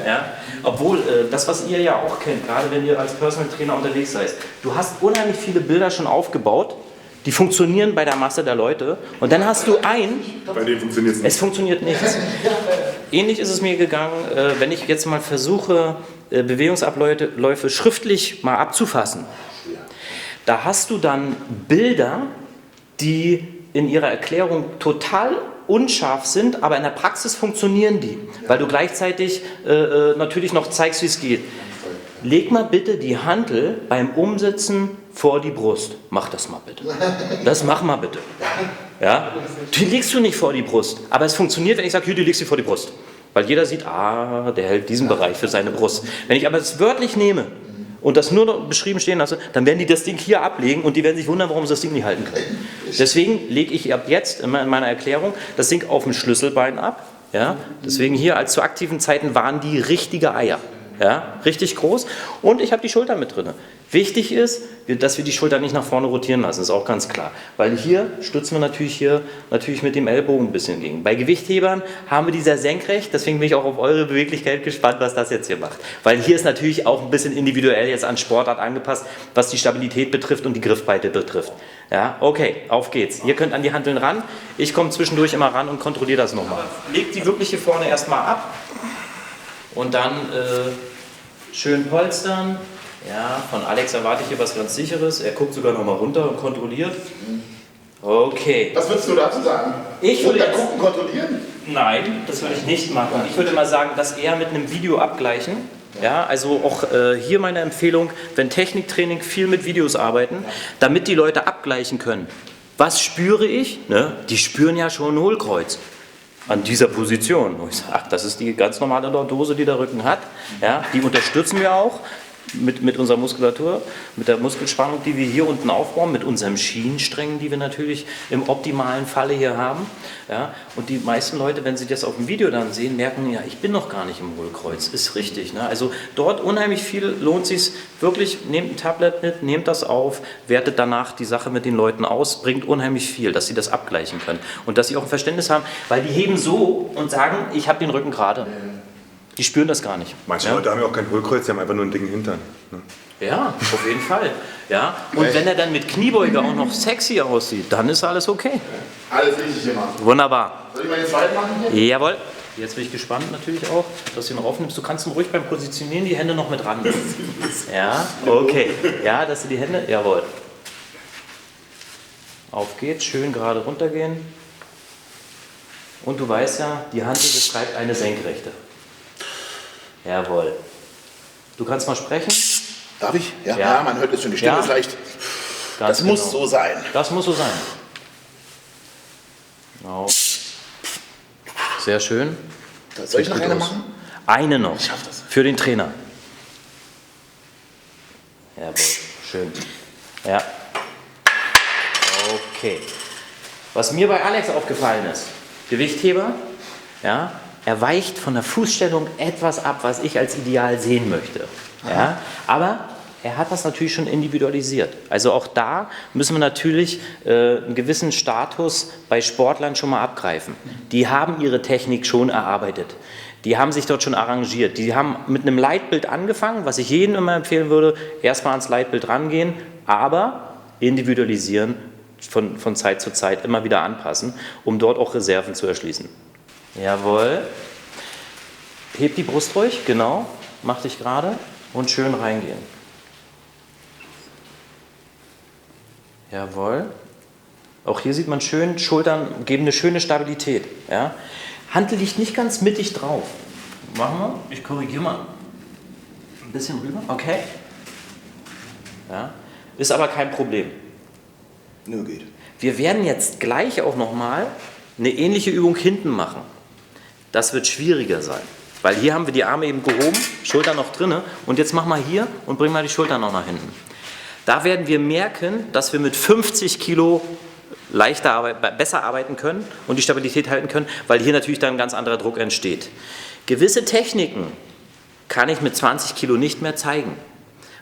Ja? Obwohl, das, was ihr ja auch kennt, gerade wenn ihr als Personal Trainer unterwegs seid, du hast unheimlich viele Bilder schon aufgebaut, die funktionieren bei der Masse der Leute und dann hast du bei dem funktioniert es nicht. Es funktioniert nichts. Ähnlich ist es mir gegangen, wenn ich jetzt mal versuche, Bewegungsabläufe schriftlich mal abzufassen. Da hast du dann Bilder, die in ihrer Erklärung total unscharf sind, aber in der Praxis funktionieren die, weil du gleichzeitig natürlich noch zeigst, wie es geht. Leg mal bitte die Hantel beim Umsetzen vor die Brust. Mach das mal bitte. Das mach mal bitte. Ja? Die legst du nicht vor die Brust, aber es funktioniert, wenn ich sage, du legst sie vor die Brust. Weil jeder sieht, der hält diesen Bereich für seine Brust. Wenn ich aber das wörtlich nehme und das nur noch beschrieben stehen lasse, dann werden die das Ding hier ablegen und die werden sich wundern, warum sie das Ding nicht halten können. Deswegen lege ich ab jetzt immer in meiner Erklärung das Ding auf dem Schlüsselbein ab. Ja? Deswegen hier, als zu aktiven Zeiten waren die richtige Eier. Ja, richtig groß. Und ich habe die Schulter mit drin. Wichtig ist, dass wir die Schulter nicht nach vorne rotieren lassen, ist auch ganz klar. Weil hier stützen wir natürlich mit dem Ellbogen ein bisschen gegen. Bei Gewichthebern haben wir die sehr senkrecht, deswegen bin ich auch auf eure Beweglichkeit gespannt, was das jetzt hier macht. Weil hier ist natürlich auch ein bisschen individuell jetzt an Sportart angepasst, was die Stabilität betrifft und die Griffweite betrifft. Ja, okay, auf geht's. Ihr könnt an die Hanteln ran, ich komme zwischendurch immer ran und kontrolliere das nochmal. Legt die wirklich hier vorne erstmal ab und dann schön polstern. Ja, von Alex erwarte ich hier was ganz Sicheres. Er guckt sogar noch mal runter und kontrolliert. Okay. Was würdest du dazu sagen? Ich würde jetzt gucken, kontrollieren? Nein, das würde ich nicht machen. Ich würde mal sagen, das eher mit einem Video abgleichen. Ja, also auch hier meine Empfehlung, wenn Techniktraining, viel mit Videos arbeiten, damit die Leute abgleichen können. Was spüre ich? Ne? Die spüren ja schon ein Hohlkreuz an dieser Position. Und ich sage, ach, das ist die ganz normale Lordose, die der Rücken hat. Ja, die unterstützen wir auch mit unserer Muskulatur, mit der Muskelspannung, die wir hier unten aufbauen, mit unseren Schienensträngen, die wir natürlich im optimalen Falle hier haben. Ja, und die meisten Leute, wenn sie das auf dem Video dann sehen, merken, ja, ich bin noch gar nicht im Hohlkreuz. Ist richtig. Ne? Also dort unheimlich viel lohnt sich wirklich. Nehmt ein Tablet mit, nehmt das auf, wertet danach die Sache mit den Leuten aus, bringt unheimlich viel, dass sie das abgleichen können. Und dass sie auch ein Verständnis haben, weil die heben so und sagen, ich habe den Rücken gerade. Die spüren das gar nicht. Manche Leute haben ja auch kein Hohlkreuz, die haben einfach nur ein Ding Hintern. Ne? Ja, auf jeden Fall. Ja. Und wenn er dann mit Kniebeuge auch noch sexy aussieht, dann ist alles okay. Alles richtig gemacht. Wunderbar. Soll ich mal den zweiten machen hier? Jawohl. Jetzt bin ich gespannt natürlich auch, dass du ihn aufnimmst. Du kannst ihn ruhig beim Positionieren die Hände noch mit ran. Ja, okay. Ja, dass du die Hände, jawohl. Auf geht's, schön gerade runtergehen. Und du weißt ja, die Hantel beschreibt eine Senkrechte. Jawohl. Du kannst mal sprechen. Darf ich? Ja, Ja. ja, man hört es schon, die Stimme Ja. ist leicht. Ganz Das muss genau. so sein. Das muss so sein. Okay. Sehr schön. Soll ich Sieht noch gut eine aus. machen? Eine noch. Ich schaff das. Für den Trainer. Jawohl. Schön. Ja. Okay. Was mir bei Alex aufgefallen ist, Gewichtheber, ja, er weicht von der Fußstellung etwas ab, was ich als ideal sehen möchte. Ja, aber er hat das natürlich schon individualisiert. Also auch da müssen wir natürlich einen gewissen Status bei Sportlern schon mal abgreifen. Die haben ihre Technik schon erarbeitet. Die haben sich dort schon arrangiert. Die haben mit einem Leitbild angefangen, was ich jedem immer empfehlen würde, erstmal ans Leitbild rangehen, aber individualisieren, von Zeit zu Zeit immer wieder anpassen, um dort auch Reserven zu erschließen. Jawohl. Heb die Brust ruhig, genau. Mach dich gerade und schön reingehen. Jawohl. Auch hier sieht man schön, Schultern geben eine schöne Stabilität. Ja? Hantel liegt nicht ganz mittig drauf. Machen wir. Ich korrigiere mal ein bisschen rüber. Okay. Ja. Ist aber kein Problem. Nö, geht. Wir werden jetzt gleich auch nochmal eine ähnliche Übung hinten machen. Das wird schwieriger sein, weil hier haben wir die Arme eben gehoben, Schultern noch drinne und jetzt mach mal hier und bring mal die Schultern noch nach hinten. Da werden wir merken, dass wir mit 50 Kilo besser arbeiten können und die Stabilität halten können, weil hier natürlich dann ein ganz anderer Druck entsteht. Gewisse Techniken kann ich mit 20 Kilo nicht mehr zeigen,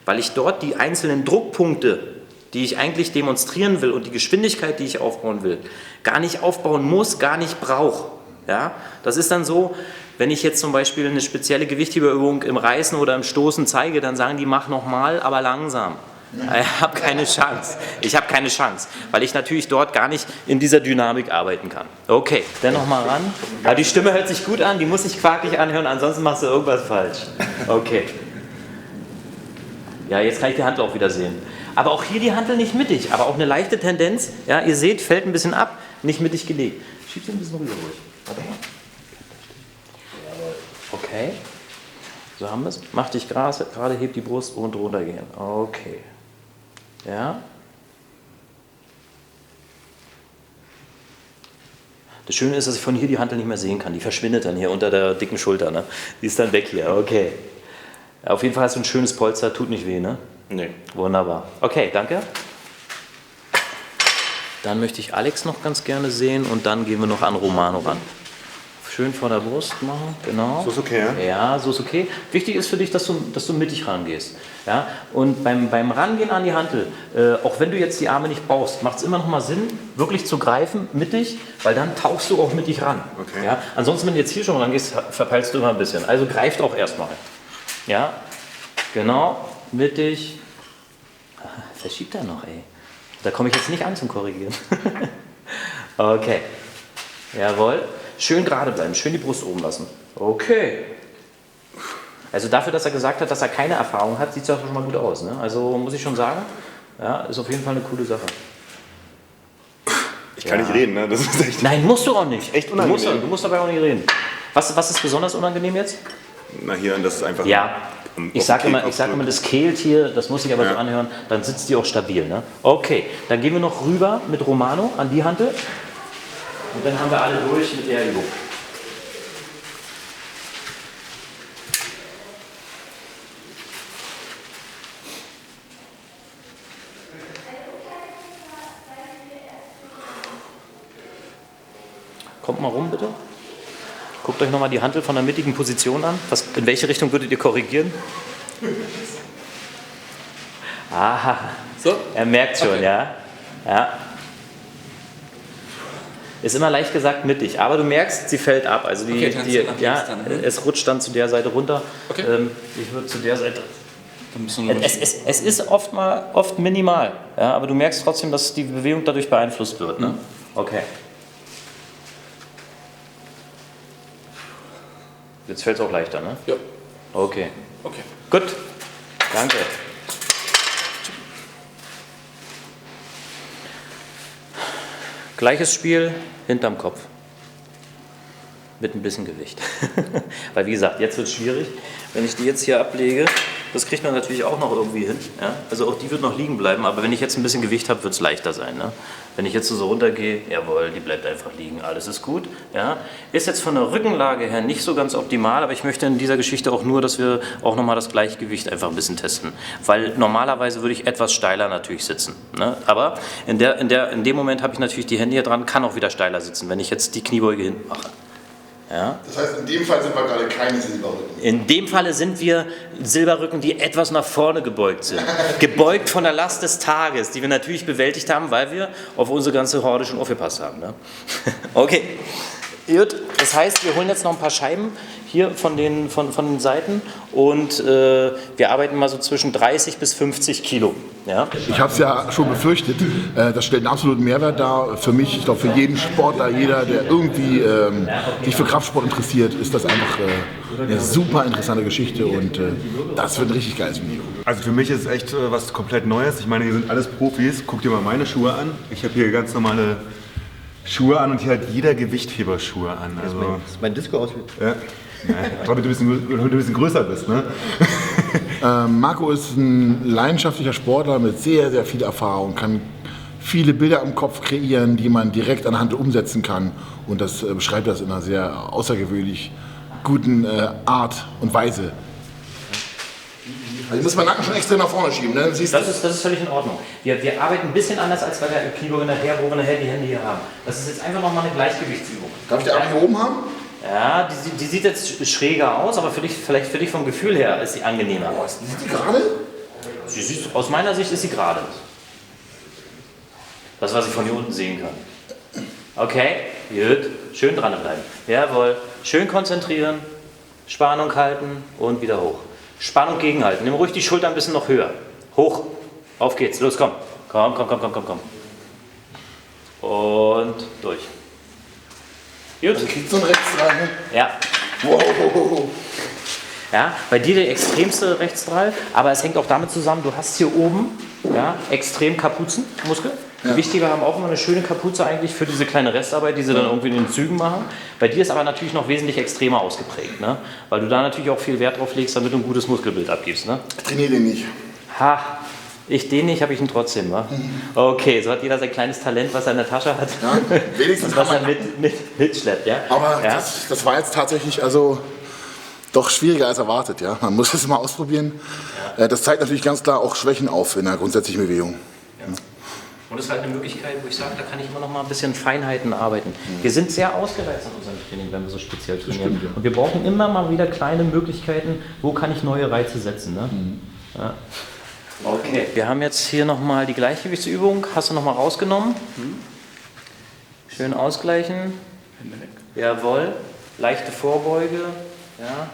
weil ich dort die einzelnen Druckpunkte, die ich eigentlich demonstrieren will und die Geschwindigkeit, die ich aufbauen will, gar nicht aufbauen muss, gar nicht brauche. Ja? Das ist dann so, wenn ich jetzt zum Beispiel eine spezielle Gewichtheberübung im Reißen oder im Stoßen zeige, dann sagen die, mach nochmal, aber langsam. Ich habe keine Chance. Ich habe keine Chance, weil ich natürlich dort gar nicht in dieser Dynamik arbeiten kann. Okay, dann nochmal ran. Aber die Stimme hört sich gut an, die muss sich quakig anhören, ansonsten machst du irgendwas falsch. Okay. Ja, jetzt kann ich die Hantel auch wieder sehen. Aber auch hier die Hantel nicht mittig, aber auch eine leichte Tendenz. Ja, ihr seht, fällt ein bisschen ab, nicht mittig gelegt. Schieb sie ein bisschen rüber ruhig. Warte mal. Okay. So haben wir es. Mach dich gerade, heb die Brust und runtergehen. Okay. Ja. Das Schöne ist, dass ich von hier die Hantel nicht mehr sehen kann. Die verschwindet dann hier unter der dicken Schulter. Ne? Die ist dann weg hier. Okay. Auf jeden Fall hast du ein schönes Polster, tut nicht weh, ne? Nee. Wunderbar. Okay, danke. Dann möchte ich Alex noch ganz gerne sehen und dann gehen wir noch an Romano ran. schön vor der Brust machen, genau. So ist okay, ja? Ja, so ist okay. Wichtig ist für dich, dass du mittig rangehst. Ja? Und beim Rangehen an die Hantel, auch wenn du jetzt die Arme nicht brauchst, macht es immer noch mal Sinn, wirklich zu greifen, mittig, weil dann tauchst du auch mittig ran. Okay. Ja? Ansonsten, wenn du jetzt hier schon rangehst, verpeilst du immer ein bisschen. Also greift auch erstmal. Ja, genau, mittig. Verschiebt er noch, ey. Da komme ich jetzt nicht an zum Korrigieren. Okay. Jawohl. Schön gerade bleiben, schön die Brust oben lassen. Okay. Also dafür, dass er gesagt hat, dass er keine Erfahrung hat, sieht es ja schon mal gut aus. Ne? Also muss ich schon sagen, ja, ist auf jeden Fall eine coole Sache. Ich kann nicht reden, ne? Das ist echt... Nein, musst du auch nicht. Echt unangenehm. Du musst dabei auch nicht reden. Was ist besonders unangenehm jetzt? Na hier, das ist einfach... Ja. Ich sage immer, das kehlt hier, das muss ich aber so anhören, dann sitzt die auch stabil. Ne? Okay, dann gehen wir noch rüber mit Romano an die Hantel. Und dann haben wir alle durch mit der Übung. Kommt mal rum, bitte. Guckt euch nochmal die Hantel von der mittigen Position an. In welche Richtung würdet ihr korrigieren? Aha. So? Er merkt schon, okay. Ja. Ist immer leicht gesagt mittig, aber du merkst, sie fällt ab. Also es rutscht dann zu der Seite runter. Okay. Ich würde zu der Seite. Es ist oft minimal, ja, aber du merkst trotzdem, dass die Bewegung dadurch beeinflusst wird. Ne? Okay. Jetzt fällt es auch leichter, ne? Ja. Okay. Gut. Danke. Gleiches Spiel hinterm Kopf. Mit ein bisschen Gewicht. Weil wie gesagt, jetzt wird es schwierig. Wenn ich die jetzt hier ablege, das kriegt man natürlich auch noch irgendwie hin. Ja? Also auch die wird noch liegen bleiben, aber wenn ich jetzt ein bisschen Gewicht habe, wird es leichter sein. Ne? Wenn ich jetzt so runtergehe, jawohl, die bleibt einfach liegen, alles ist gut. Ja? Ist jetzt von der Rückenlage her nicht so ganz optimal, aber ich möchte in dieser Geschichte auch nur, dass wir auch nochmal das Gleichgewicht einfach ein bisschen testen. Weil normalerweise würde ich etwas steiler natürlich sitzen. Ne? Aber in dem Moment habe ich natürlich die Hände hier dran, kann auch wieder steiler sitzen, wenn ich jetzt die Kniebeuge hinten mache. Ja. Das heißt, in dem Fall sind wir gerade keine Silberrücken. In dem Falle sind wir Silberrücken, die etwas nach vorne gebeugt sind. Gebeugt von der Last des Tages, die wir natürlich bewältigt haben, weil wir auf unsere ganze Horde schon aufgepasst haben. Ne? Okay, gut. Das heißt, wir holen jetzt noch ein paar Scheiben hier von den Seiten und wir arbeiten mal so zwischen 30 bis 50 Kilo. Ja? Ich habe es ja schon befürchtet, das stellt einen absoluten Mehrwert dar. Für mich, ich glaube für jeden Sportler, jeder, der irgendwie sich für Kraftsport interessiert, ist das einfach eine super interessante Geschichte und das wird ein richtig geiles Video. Also für mich ist es echt was komplett Neues. Ich meine, hier sind alles Profis. Guck dir mal meine Schuhe an. Ich habe hier ganz normale Schuhe an und hier hat jeder Gewichtheber Schuhe an. Also, das ist mein Disco-Outfit. Ja. Ich glaube, du ein bisschen größer bist, ne? Marco ist ein leidenschaftlicher Sportler mit sehr, sehr viel Erfahrung, kann viele Bilder im Kopf kreieren, die man direkt anhand umsetzen kann und das beschreibt das in einer sehr außergewöhnlich guten Art und Weise. Also ich muss meinen Nacken schon extra nach vorne schieben, ne? Siehst du? Das ist völlig in Ordnung. Wir arbeiten ein bisschen anders als bei der Kniebeuge nachher, wo wir nachher die Hände hier haben. Das ist jetzt einfach nochmal eine Gleichgewichtsübung. Darf ich die Arme hier oben haben? Ja, die sieht jetzt schräger aus, aber vielleicht für dich vom Gefühl her ist sie angenehmer. Sieht die gerade? Aus meiner Sicht ist sie gerade. Das, was ich von hier unten sehen kann. Okay, gut. Schön dranbleiben. Jawohl. Schön konzentrieren, Spannung halten und wieder hoch. Spannung gegenhalten. Nimm ruhig die Schulter ein bisschen noch höher. Hoch. Auf geht's. Los, komm. Komm. Und durch. Gut. Dann kriegt so ein Rechtsdrall. Ja. Wow. Ja, bei dir der extremste Rechtsdrall, aber es hängt auch damit zusammen, du hast hier oben extrem Kapuzenmuskel. Ja. Wichtiger haben auch immer eine schöne Kapuze eigentlich für diese kleine Restarbeit, die sie dann irgendwie in den Zügen machen. Bei dir ist aber natürlich noch wesentlich extremer ausgeprägt, ne? Weil du da natürlich auch viel Wert drauf legst, damit du ein gutes Muskelbild abgibst. Ne? Ich trainiere den nicht. Ha, ich den nicht, habe ich ihn trotzdem. Wa? Okay, so hat jeder sein kleines Talent, was er in der Tasche hat. Ja, wenigstens was er mitschleppt. Ja? Aber ja? Das war jetzt tatsächlich doch schwieriger als erwartet. Ja? Man muss es mal ausprobieren. Ja. Das zeigt natürlich ganz klar auch Schwächen auf in der grundsätzlichen Bewegung. Ja. Und das ist halt eine Möglichkeit, wo ich sage, da kann ich immer noch mal ein bisschen Feinheiten arbeiten. Wir sind sehr ausgereizt an unserem Training, wenn wir so speziell trainieren. stimmt, ja. Und wir brauchen immer mal wieder kleine Möglichkeiten, wo kann ich neue Reize setzen. Ne? Ja. Okay. Wir haben jetzt hier nochmal die Gleichgewichtsübung. Hast du nochmal rausgenommen? Schön ausgleichen. Hände weg. Jawohl. Leichte Vorbeuge. Ja.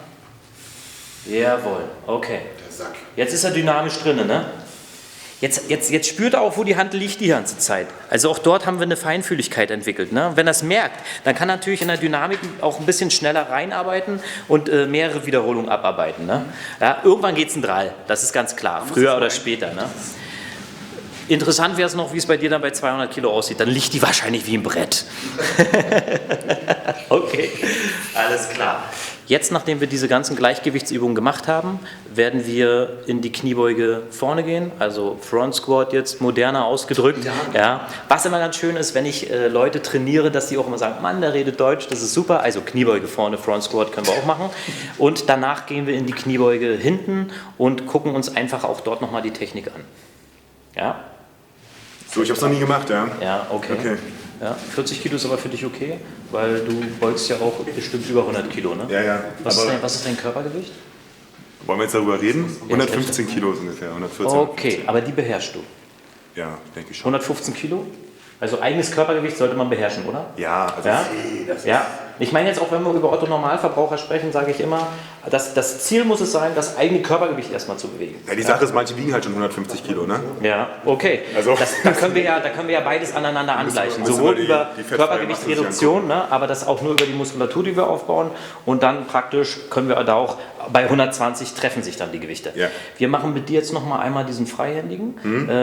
Jawohl. Okay. Der Sack. Jetzt ist er dynamisch drin, ne? Jetzt spürt er auch, wo die Hand liegt die ganze Zeit. Also auch dort haben wir eine Feinfühligkeit entwickelt. Ne? Wenn er es merkt, dann kann er natürlich in der Dynamik auch ein bisschen schneller reinarbeiten und mehrere Wiederholungen abarbeiten. Ne? Ja, irgendwann geht es ein Drall, das ist ganz klar, früher oder später. Ne? Interessant wäre es noch, wie es bei dir dann bei 200 Kilo aussieht. Dann liegt die wahrscheinlich wie ein Brett. Okay, alles klar. Jetzt, nachdem wir diese ganzen Gleichgewichtsübungen gemacht haben, werden wir in die Kniebeuge vorne gehen, also Front Squat jetzt moderner ausgedrückt. Ja. Was immer ganz schön ist, wenn ich Leute trainiere, dass die auch immer sagen, Mann, der redet Deutsch, das ist super. Also Kniebeuge vorne, Front Squat können wir auch machen. Und danach gehen wir in die Kniebeuge hinten und gucken uns einfach auch dort nochmal die Technik an. Ja? So, ich habe es noch nie gemacht, ja. Ja, okay. Ja, 40 Kilo ist aber für dich okay, weil du beugst ja auch bestimmt über 100 Kilo, ne? Ja, ja. Was ist dein Körpergewicht? Wollen wir jetzt darüber reden? 115 Kilo ist ungefähr, 114. Okay, aber die beherrschst du. Ja, denke ich schon. 115 Kilo? Also eigenes Körpergewicht sollte man beherrschen, oder? Ja, also Ja? Ja. Ich meine jetzt auch, wenn wir über Otto-Normalverbraucher sprechen, sage ich immer, das Ziel muss es sein, das eigene Körpergewicht erstmal zu bewegen. ja, die Sache ist, manche wiegen halt schon 150 Kilo, ne? Ja, okay. Also- Da können wir ja beides aneinander angleichen. müssen wir Sowohl die über Fettfreie Körpergewichtsreduktion, ne, aber das auch nur über die Muskulatur, die wir aufbauen. Und dann praktisch können wir da auch, bei 120 treffen sich dann die Gewichte. Ja. Wir machen mit dir jetzt nochmal einmal diesen freihändigen.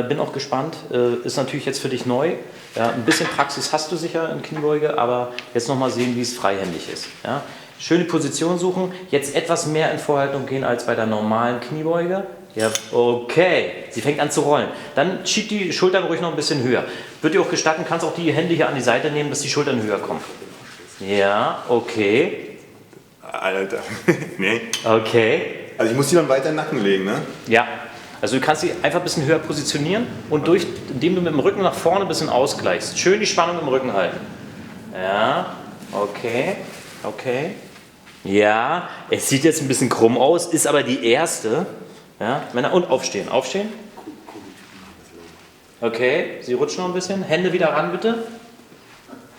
Bin auch gespannt. Ist natürlich jetzt für dich neu. Ja, ein bisschen Praxis hast du sicher in Kniebeuge, aber jetzt nochmal sehen, wie es freihändig ist. Ja. Schöne Position suchen, jetzt etwas mehr in Vorhaltung gehen als bei der normalen Kniebeuge. Ja, okay, sie fängt an zu rollen. Dann schiebt die Schultern ruhig noch ein bisschen höher. Wird dir auch gestatten, kannst auch die Hände hier an die Seite nehmen, dass die Schultern höher kommen. Ja, okay, Alter, nee. okay. Also ich muss die dann weiter in den Nacken legen, ne? Ja, also du kannst sie einfach ein bisschen höher positionieren und indem du mit dem Rücken nach vorne ein bisschen ausgleichst. Schön die Spannung im Rücken halten. Ja, okay, okay. Ja, es sieht jetzt ein bisschen krumm aus, ist aber die erste. Ja, Männer, und aufstehen, aufstehen. Okay, sie rutscht noch ein bisschen. Hände wieder ran, bitte.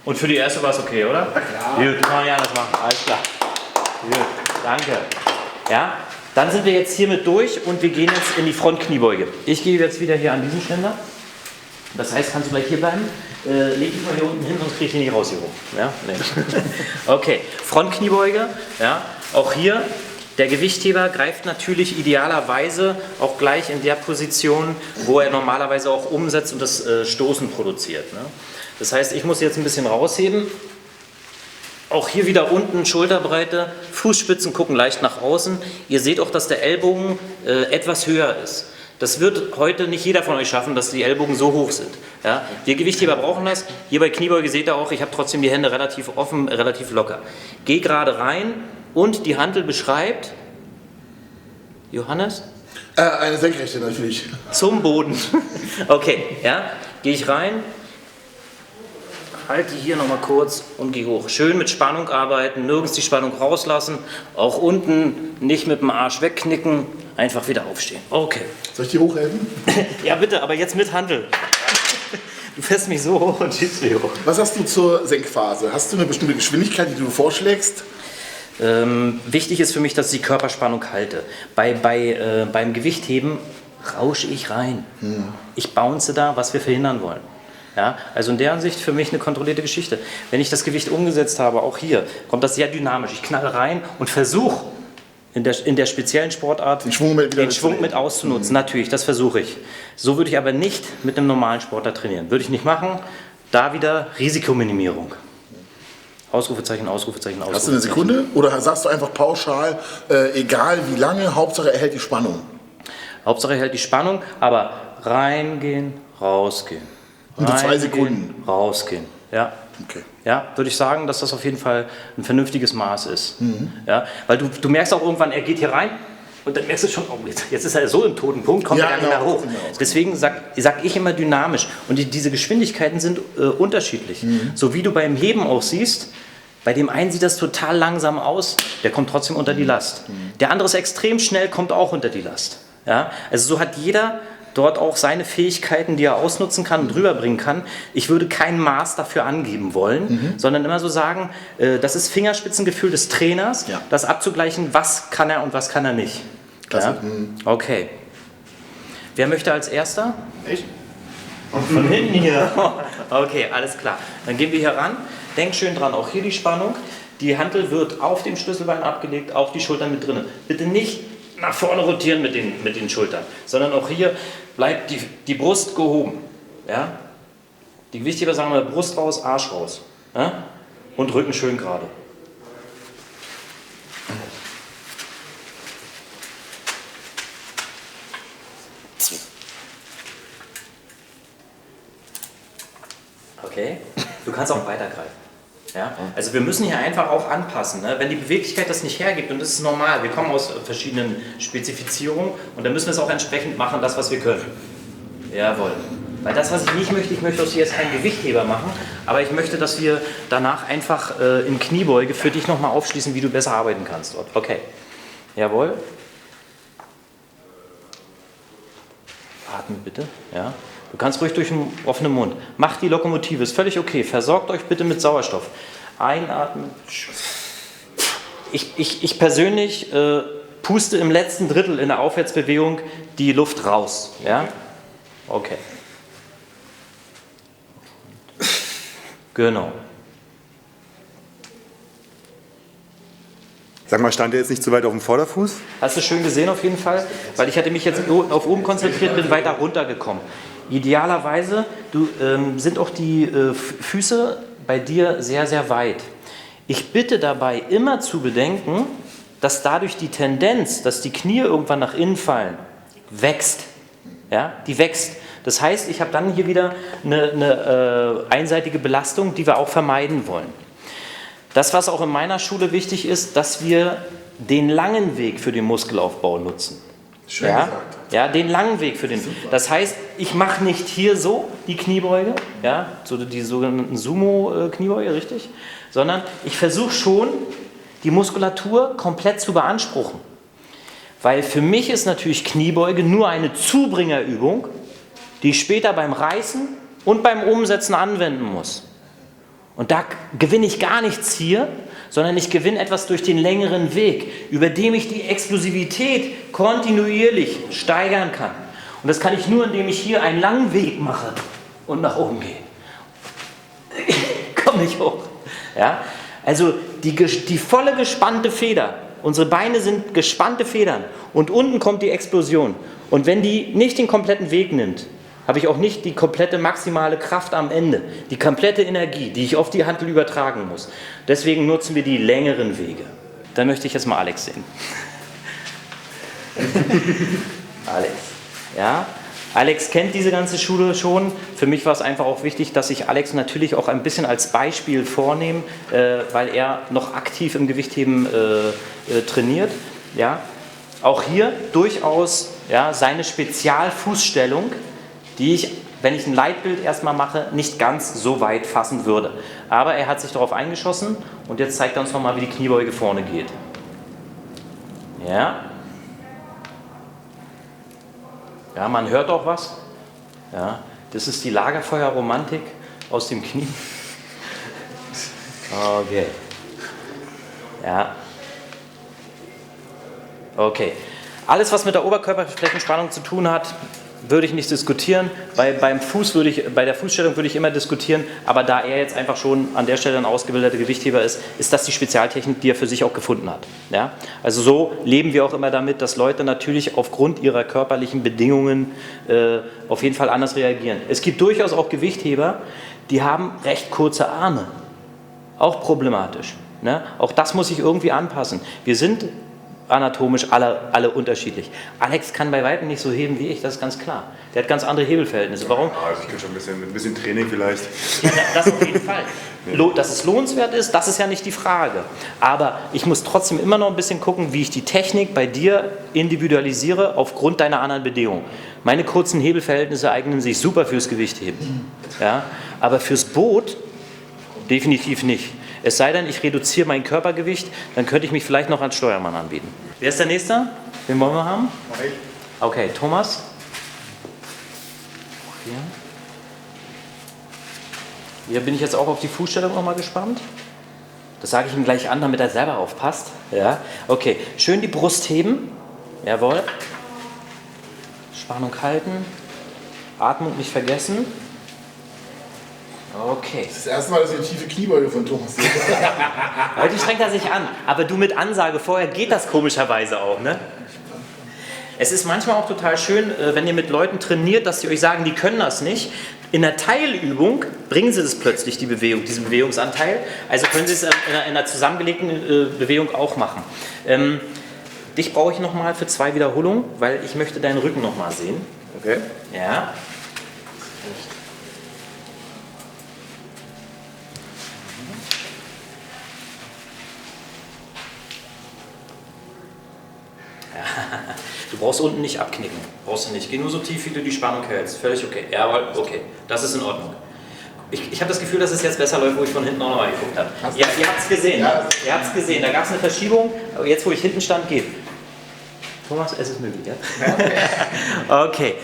Und für die erste war es okay, oder? Ja. Gut, kann man ja das machen, alles klar. Gut, danke. Ja, dann sind wir jetzt hiermit durch und wir gehen jetzt in die Frontkniebeuge. Ich gehe jetzt wieder hier an diesen Ständer. Das heißt, kannst du gleich hier bleiben? Leg dich mal hier unten hin, sonst kriege ich dich nicht raus hier rum. Ja? Nee. Okay, Frontkniebeuge. Ja? Auch hier, der Gewichtheber greift natürlich idealerweise auch gleich in der Position, wo er normalerweise auch umsetzt und das Stoßen produziert. Ne? Das heißt, ich muss jetzt ein bisschen rausheben. Auch hier wieder unten Schulterbreite, Fußspitzen gucken leicht nach außen. Ihr seht auch, dass der Ellbogen etwas höher ist. Das wird heute nicht jeder von euch schaffen, dass die Ellbogen so hoch sind. Ja? Wir Gewichtheber brauchen das. Hier bei Kniebeuge seht ihr auch, ich habe trotzdem die Hände relativ offen, relativ locker. Geh gerade rein und die Hantel beschreibt, Johannes? Eine Senkrechte natürlich. Zum Boden. Okay, ja, gehe ich rein. Halte hier nochmal kurz und gehe hoch. Schön mit Spannung arbeiten, nirgends die Spannung rauslassen. Auch unten nicht mit dem Arsch wegknicken, einfach wieder aufstehen. Okay. Soll ich die hochhelfen? Ja bitte, aber jetzt mit Hantel. Du fährst mich so hoch und schiebst mich hoch. Was hast du zur Senkphase? Hast du eine bestimmte Geschwindigkeit, die du vorschlägst? Wichtig ist für mich, dass ich die Körperspannung halte. Beim Gewichtheben rausche ich rein. Ich bounce da, was wir verhindern wollen. Ja, also in der Ansicht für mich eine kontrollierte Geschichte. Wenn ich das Gewicht umgesetzt habe, auch hier, kommt das sehr dynamisch. Ich knalle rein und versuche in der speziellen Sportart Den Schwung mit auszunutzen. Natürlich, das versuche ich. So würde ich aber nicht mit einem normalen Sportler trainieren. Würde ich nicht machen. Da wieder Risikominimierung. Ausrufezeichen, Ausrufezeichen, Ausrufezeichen. Hast du eine Sekunde? Oder sagst du einfach pauschal, egal wie lange, Hauptsache er hält die Spannung? Hauptsache er hält die Spannung, aber reingehen, rausgehen. Unter 2 Sekunden. Rausgehen, ja. Okay. Ja, würde ich sagen, dass das auf jeden Fall ein vernünftiges Maß ist. Ja, weil du merkst auch irgendwann, er geht hier rein Und dann merkst du schon, oh, jetzt ist er so im toten Punkt, kommt er gar nicht mehr hoch. Genau. Deswegen sag ich immer dynamisch. Und diese Geschwindigkeiten sind unterschiedlich. So wie du beim Heben auch siehst, bei dem einen sieht das total langsam aus, der kommt trotzdem unter die Last. Der andere ist extrem schnell, kommt auch unter die Last. Ja? Also so hat jeder dort auch seine Fähigkeiten, die er ausnutzen kann und rüberbringen kann. Ich würde kein Maß dafür angeben wollen, sondern immer so sagen, das ist Fingerspitzengefühl des Trainers, das abzugleichen, was kann er und was kann er nicht. Ja? Okay. Wer möchte als Erster? Ich? Von hinten hier. Okay, alles klar. Dann gehen wir hier ran. Denk schön dran, auch hier die Spannung. Die Hantel wird auf dem Schlüsselbein abgelegt, auf die Schultern mit drin. Bitte nicht nach vorne rotieren mit den Schultern, sondern auch hier bleibt die Brust gehoben. Ja? Die Gewichtheber sagen wir Brust raus, Arsch raus. Ja? Und Rücken schön gerade. Okay, du kannst auch weitergreifen. Ja? Also wir müssen hier einfach auch anpassen. Ne? Wenn die Beweglichkeit das nicht hergibt, und das ist normal, wir kommen aus verschiedenen Spezifizierungen und dann müssen wir es auch entsprechend machen, das was wir können. Jawohl. Weil das, was ich nicht möchte, ich möchte aus hier jetzt keinen Gewichtheber machen, aber ich möchte, dass wir danach einfach in Kniebeuge für dich nochmal aufschließen, wie du besser arbeiten kannst dort. Okay. Jawohl. Atmen bitte. Ja. Du kannst ruhig durch den offenen Mund. Macht die Lokomotive, ist völlig okay. Versorgt euch bitte mit Sauerstoff. Einatmen. Ich persönlich puste im letzten Drittel in der Aufwärtsbewegung die Luft raus. Ja? Okay. Genau. Sag mal, stand der jetzt nicht zu weit auf dem Vorderfuß? Hast du schön gesehen auf jeden Fall, weil ich hatte mich jetzt auf oben konzentriert, bin weiter runtergekommen. Idealerweise sind auch die Füße bei dir sehr, sehr weit. Ich bitte dabei immer zu bedenken, dass dadurch die Tendenz, dass die Knie irgendwann nach innen fallen, wächst. Ja, die wächst. Das heißt, ich habe dann hier wieder eine einseitige Belastung, die wir auch vermeiden wollen. Das, was auch in meiner Schule wichtig ist, dass wir den langen Weg für den Muskelaufbau nutzen. Schön ja, gesagt. ja, den langen Weg für den. Das heißt, ich mache nicht hier so die Kniebeuge, ja, so die sogenannten Sumo-Kniebeuge, richtig, sondern ich versuche schon, die Muskulatur komplett zu beanspruchen. Weil für mich ist natürlich Kniebeuge nur eine Zubringerübung, die ich später beim Reißen und beim Umsetzen anwenden muss. Und da gewinne ich gar nichts hier, sondern ich gewinne etwas durch den längeren Weg, über dem ich die Explosivität kontinuierlich steigern kann. Und das kann ich nur, indem ich hier einen langen Weg mache und nach oben gehe. Komm nicht hoch. Ja? Also die volle gespannte Feder. Unsere Beine sind gespannte Federn und unten kommt die Explosion. Und wenn die nicht den kompletten Weg nimmt, habe ich auch nicht die komplette maximale Kraft am Ende, die komplette Energie, die ich auf die Hantel übertragen muss. Deswegen nutzen wir die längeren Wege. Dann möchte ich jetzt mal Alex sehen. Alex, ja? Alex kennt diese ganze Schule schon. Für mich war es einfach auch wichtig, dass ich Alex natürlich auch ein bisschen als Beispiel vornehme, weil er noch aktiv im Gewichtheben trainiert. Ja? Auch hier durchaus ja, seine Spezialfußstellung, die ich, wenn ich ein Leitbild erstmal mache, nicht ganz so weit fassen würde. Aber er hat sich darauf eingeschossen und jetzt zeigt er uns nochmal, wie die Kniebeuge vorne geht. Ja. Ja, man hört auch was. Ja, das ist die Lagerfeuerromantik aus dem Knie. Okay. Ja. Okay. Alles, was mit der Oberkörperflächenspannung zu tun hat, würde ich nicht diskutieren. Bei der Fußstellung würde ich immer diskutieren, aber da er jetzt einfach schon an der Stelle ein ausgebildeter Gewichtheber ist, ist das die Spezialtechnik, die er für sich auch gefunden hat. Ja? Also so leben wir auch immer damit, dass Leute natürlich aufgrund ihrer körperlichen Bedingungen auf jeden Fall anders reagieren. Es gibt durchaus auch Gewichtheber, die haben recht kurze Arme. Auch problematisch. Ne? Auch das muss ich irgendwie anpassen. Wir sind anatomisch alle unterschiedlich. Alex kann bei weitem nicht so heben wie ich, das ist ganz klar. Der hat ganz andere Hebelverhältnisse. Warum? Also ich kann schon mit ein bisschen Training vielleicht. Ja, das auf jeden Fall. Dass es lohnenswert ist, das ist ja nicht die Frage. Aber ich muss trotzdem immer noch ein bisschen gucken, wie ich die Technik bei dir individualisiere aufgrund deiner anderen Bedingungen. Meine kurzen Hebelverhältnisse eignen sich super fürs Gewichtheben. Ja? Aber fürs Boot definitiv nicht. Es sei denn, ich reduziere mein Körpergewicht, dann könnte ich mich vielleicht noch als Steuermann anbieten. Wer ist der Nächste? Wen wollen wir haben? Okay, Thomas. Hier bin ich jetzt auch auf die Fußstellung nochmal gespannt. Das sage ich ihm gleich an, damit er selber aufpasst. Ja, okay. Schön die Brust heben. Jawohl. Spannung halten. Atmung nicht vergessen. Okay. Das erste Mal, dass ich eine tiefe Kniebeuge von Thomas sehe. Heute strengt er sich an. Aber du mit Ansage vorher geht das komischerweise auch, ne? Es ist manchmal auch total schön, wenn ihr mit Leuten trainiert, dass sie euch sagen, die können das nicht. In der Teilübung bringen sie das plötzlich, die Bewegung, diesen Bewegungsanteil. Also können sie es in einer zusammengelegten Bewegung auch machen. Dich brauche ich nochmal für 2 Wiederholungen, weil ich möchte deinen Rücken nochmal sehen. Okay. Ja. Du brauchst unten nicht abknicken. Brauchst du nicht. Geh nur so tief, wie du die Spannung hältst. Völlig okay. Jawohl, okay. Das ist in Ordnung. Ich habe das Gefühl, dass es jetzt besser läuft, wo ich von hinten auch nochmal geguckt habe. Ja, ihr habt es gesehen. Ja. Ihr habt es gesehen. Da gab es eine Verschiebung. Aber jetzt, wo ich hinten stand, geht. Thomas, es ist möglich, ja? Okay.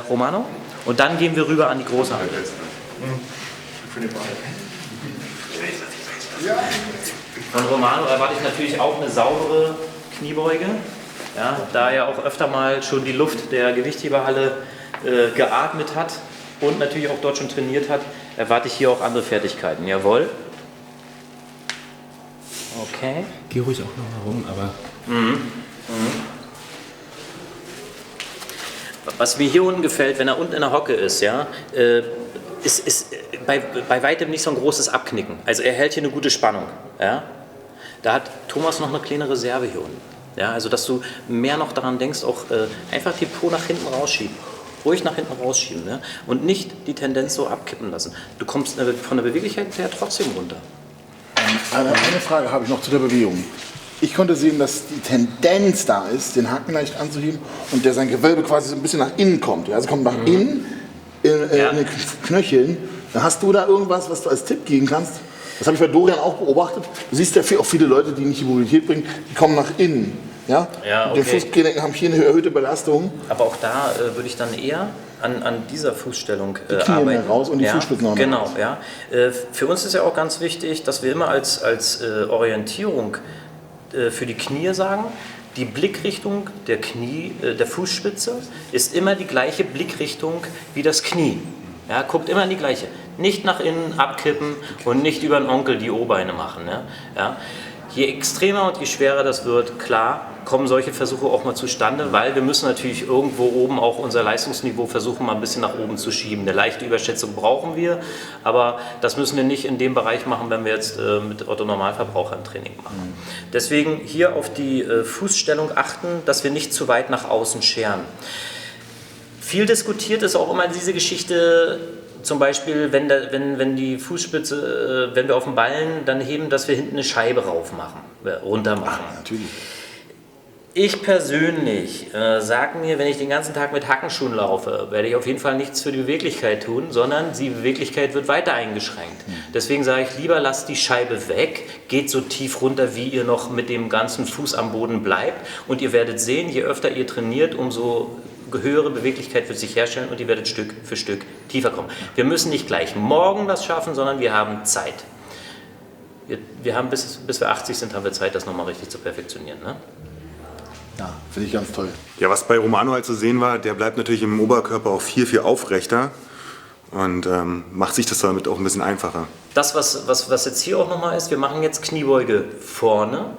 Romano. Und dann gehen wir rüber an die große Hand. Von Romano erwarte ich natürlich auch eine saubere Kniebeuge. Ja, da er auch öfter mal schon die Luft der Gewichtheberhalle geatmet hat und natürlich auch dort schon trainiert hat, erwarte ich hier auch andere Fertigkeiten. Jawohl. Okay. Geh ruhig auch noch mal rum, aber... Was mir hier unten gefällt, wenn er unten in der Hocke ist, ja, ist bei weitem nicht so ein großes Abknicken. Also er hält hier eine gute Spannung. Ja. Da hat Thomas noch eine kleine Reserve hier unten. Ja, also dass du mehr noch daran denkst, auch einfach die Po nach hinten rausschieben. Ruhig nach hinten rausschieben. Ja? Und nicht die Tendenz so abkippen lassen. Du kommst von der Beweglichkeit her trotzdem runter. Eine Frage habe ich noch zu der Bewegung. Ich konnte sehen, dass die Tendenz da ist, den Haken leicht anzuheben und der sein Gewölbe quasi so ein bisschen nach innen kommt. Ja? Also kommt nach innen in den Knöcheln. Dann hast du da irgendwas, was du als Tipp geben kannst? Das habe ich bei Dorian auch beobachtet. Du siehst ja auch viele Leute, die nicht die Mobilität bringen, die kommen nach innen. Ja? Ja, okay. Die Fußgelenke haben hier eine erhöhte Belastung. Aber auch da würde ich dann eher an dieser Fußstellung die Knie arbeiten. mehr raus und die Fußspitzen noch mehr Genau, raus. ja. Für uns ist ja auch ganz wichtig, dass wir immer als Orientierung für die Knie sagen, die Blickrichtung der Fußspitze ist immer die gleiche Blickrichtung wie das Knie. Ja, guckt immer in die gleiche. Nicht nach innen abkippen und nicht über den Onkel die O-Beine machen. Ne? Ja? Je extremer und je schwerer das wird, klar, kommen solche Versuche auch mal zustande, weil wir müssen natürlich irgendwo oben auch unser Leistungsniveau versuchen, mal ein bisschen nach oben zu schieben. Eine leichte Überschätzung brauchen wir, aber das müssen wir nicht in dem Bereich machen, wenn wir jetzt mit Otto-Normalverbraucher ein Training machen. Deswegen hier auf die Fußstellung achten, dass wir nicht zu weit nach außen scheren. Viel diskutiert ist auch immer diese Geschichte, zum Beispiel, wenn die Fußspitze, wenn wir auf den Ballen dann heben, dass wir hinten eine Scheibe runter machen. Natürlich. Ich persönlich sage mir, wenn ich den ganzen Tag mit Hackenschuhen laufe, werde ich auf jeden Fall nichts für die Beweglichkeit tun, sondern die Beweglichkeit wird weiter eingeschränkt. Deswegen sage ich lieber, lasst die Scheibe weg, geht so tief runter, wie ihr noch mit dem ganzen Fuß am Boden bleibt und ihr werdet sehen, je öfter ihr trainiert, umso höhere Beweglichkeit wird sich herstellen und ihr werdet Stück für Stück tiefer kommen. Wir müssen nicht gleich morgen das schaffen, sondern wir haben Zeit. Wir haben bis wir 80 sind, haben wir Zeit, das nochmal richtig zu perfektionieren. Ne? Ja, finde ich ganz toll. Ja, was bei Romano halt zu sehen war, der bleibt natürlich im Oberkörper auch viel aufrechter und macht sich das damit auch ein bisschen einfacher. Das, was jetzt hier auch nochmal ist, wir machen jetzt Kniebeuge vorne.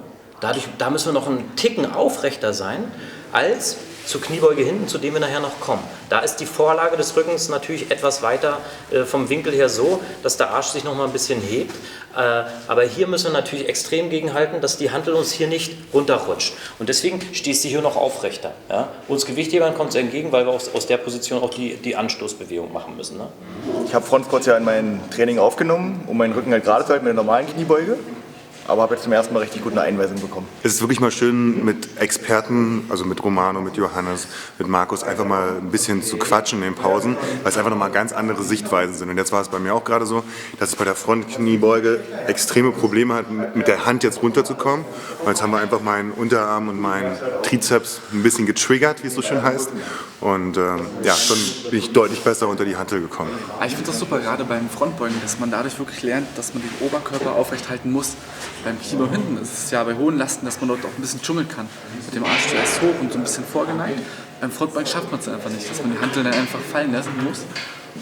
Da müssen wir noch einen Ticken aufrechter sein, als zur Kniebeuge hinten, zu dem wir nachher noch kommen. Da ist die Vorlage des Rückens natürlich etwas weiter vom Winkel her so, dass der Arsch sich noch mal ein bisschen hebt. Aber hier müssen wir natürlich extrem gegenhalten, dass die Hantel uns hier nicht runterrutscht. Und deswegen stehst du hier noch aufrechter. Ja? Uns Gewichthebern kommt es entgegen, weil wir aus der Position auch die Anstoßbewegung machen müssen. Ne? Ich habe Front Squats ja in mein Training aufgenommen, um meinen Rücken halt gerade zu halten mit der normalen Kniebeuge. Aber habe jetzt zum ersten Mal richtig gut eine Einweisung bekommen. Es ist wirklich mal schön, mit Experten, also mit Romano, mit Johannes, mit Markus, einfach mal ein bisschen zu quatschen in den Pausen, weil es einfach nochmal ganz andere Sichtweisen sind. Und jetzt war es bei mir auch gerade so, dass ich bei der Frontkniebeuge extreme Probleme hatte, mit der Hand jetzt runterzukommen. Und jetzt haben wir einfach meinen Unterarm und meinen Trizeps ein bisschen getriggert, wie es so schön heißt. Und ja, schon bin ich deutlich besser unter die Hantel gekommen. Ich finde das super, gerade beim Frontbeugen, dass man dadurch wirklich lernt, dass man den Oberkörper aufrecht halten muss. Beim Kniebeugen hinten ist es ja bei hohen Lasten, dass man dort auch ein bisschen dschungeln kann. Mit dem Arsch zuerst hoch und so ein bisschen vorgeneigt. Beim Frontbeugen schafft man es einfach nicht, dass man die Hantel dann einfach fallen lassen muss.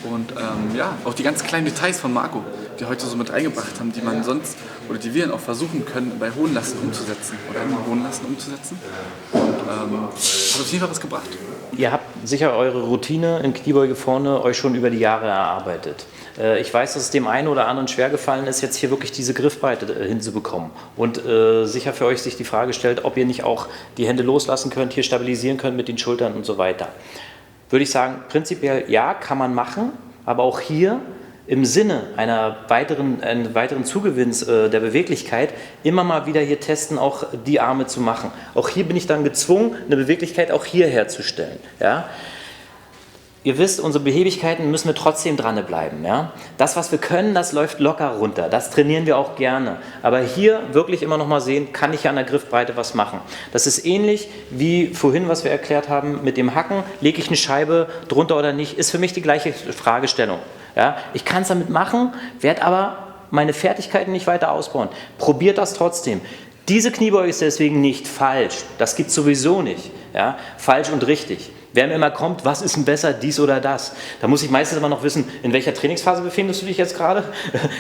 Und ja, auch die ganz kleinen Details von Marco, die heute so mit eingebracht haben, die man sonst oder die wir dann auch versuchen können, bei hohen Lasten umzusetzen oder in hohen Lasten umzusetzen. Und hat auf jeden Fall was gebracht. Ihr habt sicher eure Routine in Kniebeuge vorne euch schon über die Jahre erarbeitet. Ich weiß, dass es dem einen oder anderen schwer gefallen ist, jetzt hier wirklich diese Griffbreite hinzubekommen. Und sicher für euch sich die Frage stellt, ob ihr nicht auch die Hände loslassen könnt, hier stabilisieren könnt mit den Schultern und so weiter. Würde ich sagen, prinzipiell ja, kann man machen, aber auch hier im Sinne eines weiteren Zugewinns der Beweglichkeit immer mal wieder hier testen, auch die Arme zu machen. Auch hier bin ich dann gezwungen, eine Beweglichkeit auch hier herzustellen. Ja? Ihr wisst, unsere Behebigkeiten müssen wir trotzdem dranbleiben. Ja? Das, was wir können, das läuft locker runter. Das trainieren wir auch gerne. Aber hier wirklich immer noch mal sehen, kann ich an der Griffbreite was machen. Das ist ähnlich wie vorhin, was wir erklärt haben mit dem Hacken. Lege ich eine Scheibe drunter oder nicht, ist für mich die gleiche Fragestellung. Ja? Ich kann es damit machen, werde aber meine Fertigkeiten nicht weiter ausbauen. Probiert das trotzdem. Diese Kniebeuge ist deswegen nicht falsch. Das gibt es sowieso nicht. Ja? Falsch und richtig. Wer mir immer kommt, was ist denn besser, dies oder das? Da muss ich meistens immer noch wissen, in welcher Trainingsphase befindest du dich jetzt gerade?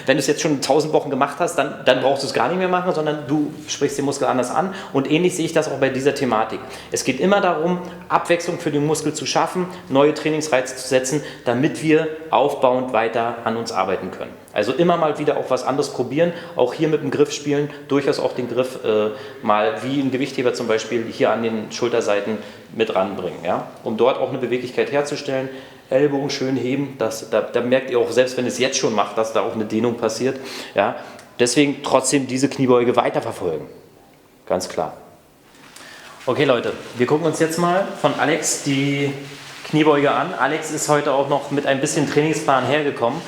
Wenn du es jetzt schon 1000 Wochen gemacht hast, dann brauchst du es gar nicht mehr machen, sondern du sprichst den Muskel anders an. Und ähnlich sehe ich das auch bei dieser Thematik. Es geht immer darum, Abwechslung für den Muskel zu schaffen, neue Trainingsreize zu setzen, damit wir aufbauend weiter an uns arbeiten können. Also immer mal wieder auch was anderes probieren, auch hier mit dem Griff spielen, durchaus auch den Griff mal wie ein Gewichtheber zum Beispiel hier an den Schulterseiten mit ranbringen, ja? Um dort auch eine Beweglichkeit herzustellen. Ellbogen schön heben, da merkt ihr auch, selbst wenn es jetzt schon macht, dass da auch eine Dehnung passiert. Ja? Deswegen trotzdem diese Kniebeuge weiterverfolgen, ganz klar. Okay Leute, wir gucken uns jetzt mal von Alex die Kniebeuge an. Alex ist heute auch noch mit ein bisschen Trainingsplan hergekommen.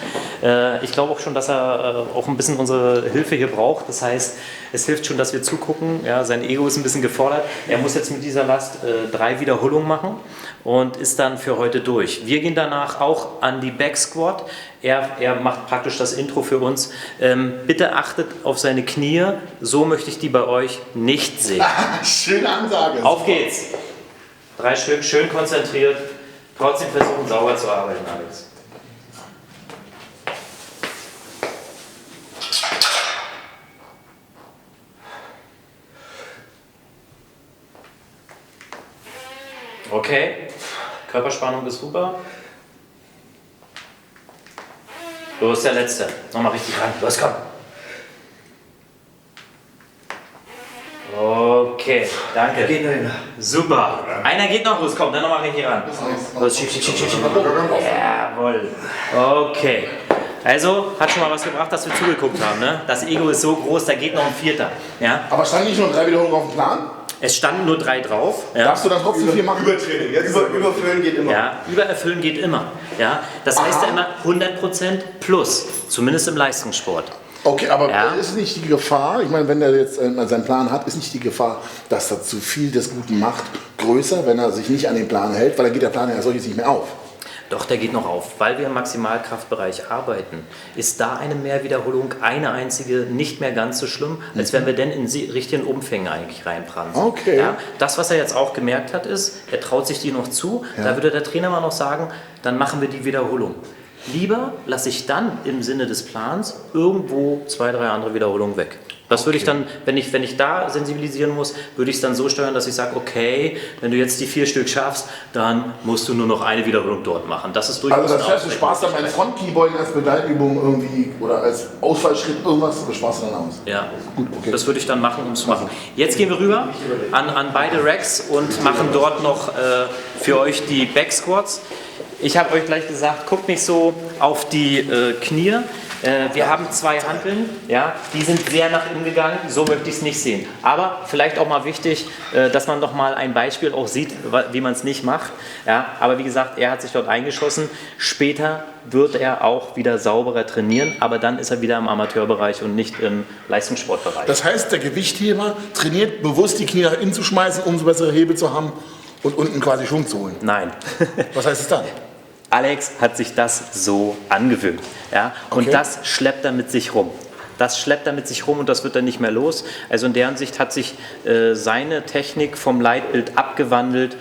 Ich glaube auch schon, dass er auch ein bisschen unsere Hilfe hier braucht. Das heißt, es hilft schon, dass wir zugucken. Ja, sein Ego ist ein bisschen gefordert. Er muss jetzt mit dieser Last 3 Wiederholungen machen und ist dann für heute durch. Wir gehen danach auch an die Back Squat. Er macht praktisch das Intro für uns. Bitte achtet auf seine Knie. So möchte ich die bei euch nicht sehen. Schöne Ansage. Auf geht's. 3 Stück, schön konzentriert. Trotzdem versuchen, sauber zu arbeiten, Alex. Okay, Körperspannung ist super. Los, der letzte. Nochmal richtig ran. Los, komm. Okay, danke. Super. Einer geht noch, los, komm, dann nochmal richtig ran. Los, schieb. Jawohl. Okay. Also, hat schon mal was gebracht, dass wir zugeguckt haben. Ne? Das Ego ist so groß, da geht noch ein Vierter. Ja? Aber standen nicht nur 3 Wiederholungen auf dem Plan? Es standen nur 3 drauf. Ja? Darfst du dann trotzdem 4 machen? Übertraining. Überfüllen geht immer. Ja, übererfüllen geht immer. Ja? Das heißt ja immer 100% plus, zumindest im Leistungssport. Okay, aber Ja. ist nicht die Gefahr, ich meine, wenn er jetzt seinen Plan hat, ist nicht die Gefahr, dass er zu viel des Guten macht, größer, wenn er sich nicht an den Plan hält, weil dann geht der Plan ja als solches nicht mehr auf. Doch, der geht noch auf. Weil wir im Maximalkraftbereich arbeiten, ist da eine Mehrwiederholung, eine einzige, nicht mehr ganz so schlimm, als wenn wir denn in richtigen Umfängen eigentlich reinprassen. Okay. Ja, das, was er jetzt auch gemerkt hat, ist, er traut sich die noch zu. Ja. Da würde der Trainer mal noch sagen, dann machen wir die Wiederholung. Lieber lasse ich dann im Sinne des Plans irgendwo 2, 3 andere Wiederholungen weg. Das würde ich dann, wenn ich da sensibilisieren muss, würde ich es dann so steuern, dass ich sage, okay, wenn du jetzt die 4 Stück schaffst, dann musst du nur noch eine Wiederholung dort machen. Das ist durchaus Also das heißt, du sparst dann beim Frontkniebeugen als Begleitübung irgendwie oder als Ausfallschritt irgendwas, aber sparst du dann aus? Ja, gut, okay. Das würde ich dann machen, um es zu machen. Jetzt gehen wir rüber an beide Racks und machen dort noch für euch die Backsquats. Ich habe euch gleich gesagt, guckt nicht so auf die Knie. Wir haben 2 Hanteln, ja, die sind sehr nach innen gegangen, so möchte ich es nicht sehen. Aber vielleicht auch mal wichtig, dass man noch mal ein Beispiel auch sieht, wie man es nicht macht. Ja, aber wie gesagt, er hat sich dort eingeschossen. Später wird er auch wieder sauberer trainieren, aber dann ist er wieder im Amateurbereich und nicht im Leistungssportbereich. Das heißt, der Gewichtheber trainiert bewusst die Knie nach innen zu schmeißen, um so bessere Hebel zu haben und unten quasi Schwung zu holen. Nein. Was heißt es dann? Alex hat sich das so angewöhnt. Ja? Und Okay. das schleppt er mit sich rum. Das schleppt er mit sich rum und das wird dann nicht mehr los. Also in der Hinsicht hat sich seine Technik vom Leitbild abgewandelt,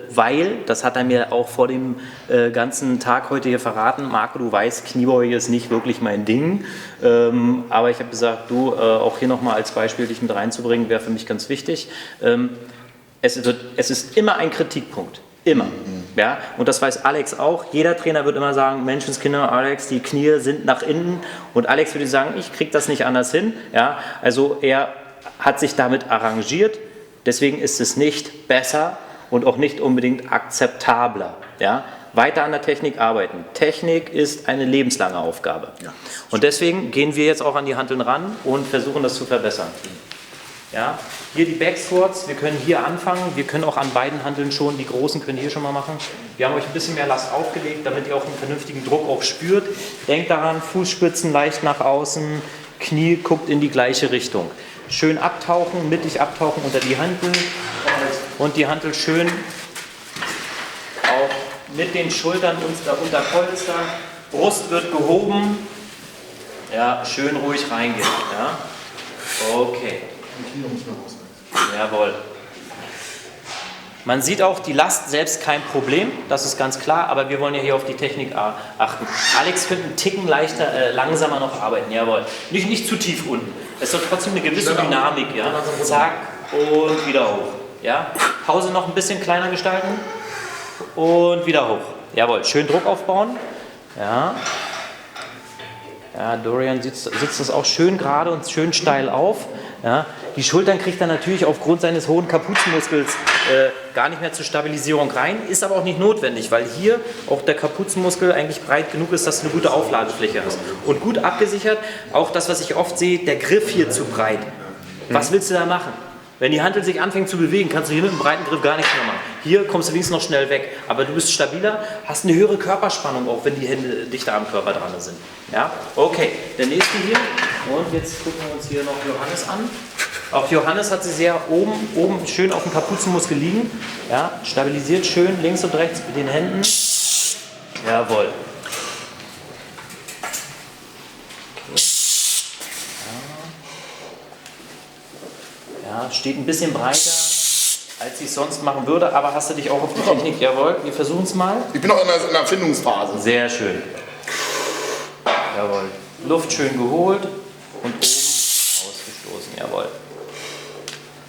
weil, das hat er mir auch vor dem ganzen Tag heute hier verraten, Marco, du weißt, Kniebeuge ist nicht wirklich mein Ding. Aber ich habe gesagt, du, auch hier nochmal als Beispiel dich mit reinzubringen, wäre für mich ganz wichtig. Es ist immer ein Kritikpunkt. Immer. Ja? Und das weiß Alex auch. Jeder Trainer wird immer sagen, Menschenskinder, Alex, die Knie sind nach innen. Und Alex würde sagen, ich kriege das nicht anders hin. Ja? Also er hat sich damit arrangiert. Deswegen ist es nicht besser und auch nicht unbedingt akzeptabler. Ja? Weiter an der Technik arbeiten. Technik ist eine lebenslange Aufgabe. Ja. Und deswegen gehen wir jetzt auch an die Hanteln ran und versuchen das zu verbessern. Ja, hier die Backsquats, wir können hier anfangen, wir können auch an beiden Hanteln schon, die großen können hier schon mal machen. Wir haben euch ein bisschen mehr Last aufgelegt, damit ihr auch einen vernünftigen Druck auch spürt. Denkt daran, Fußspitzen leicht nach außen, Knie guckt in die gleiche Richtung. Schön abtauchen, mittig abtauchen unter die Hantel und die Hantel schön auch mit den Schultern unter Polster. Brust wird gehoben, ja, schön ruhig reingehen. Ja. Okay. Jawohl. Man sieht auch die Last selbst kein Problem, das ist ganz klar, aber wir wollen ja hier auf die Technik achten. Alex könnte einen Ticken langsamer noch arbeiten, jawohl. Nicht zu tief unten. Es hat trotzdem eine gewisse Dynamik, ja. Zack und wieder hoch. Ja. Pause noch ein bisschen kleiner gestalten und wieder hoch. Jawohl, schön Druck aufbauen. Ja. Ja, Dorian sitzt das auch schön gerade und schön steil auf. Ja, die Schultern kriegt er natürlich aufgrund seines hohen Kapuzenmuskels gar nicht mehr zur Stabilisierung rein, ist aber auch nicht notwendig, weil hier auch der Kapuzenmuskel eigentlich breit genug ist, dass du eine gute Aufladefläche hast. Und gut abgesichert, auch das, was ich oft sehe, der Griff hier zu breit. Was willst du da machen? Wenn die Hantel sich anfängt zu bewegen, kannst du hier mit einem breiten Griff gar nichts mehr machen. Hier kommst du wenigstens noch schnell weg, aber du bist stabiler, hast eine höhere Körperspannung, auch wenn die Hände dichter am Körper dran sind. Ja? Okay, der nächste hier. Und jetzt gucken wir uns hier noch Johannes an. Auch Johannes hat sie sehr oben schön auf dem Kapuzenmuskel liegen. Ja? Stabilisiert schön links und rechts mit den Händen. Jawohl. Ja, steht ein bisschen breiter, als ich es sonst machen würde, aber hast du dich auch auf die Technik? Jawohl, wir versuchen es mal. Ich bin noch in der Erfindungsphase. Sehr schön. Jawohl. Luft schön geholt und oben ausgestoßen. Jawohl.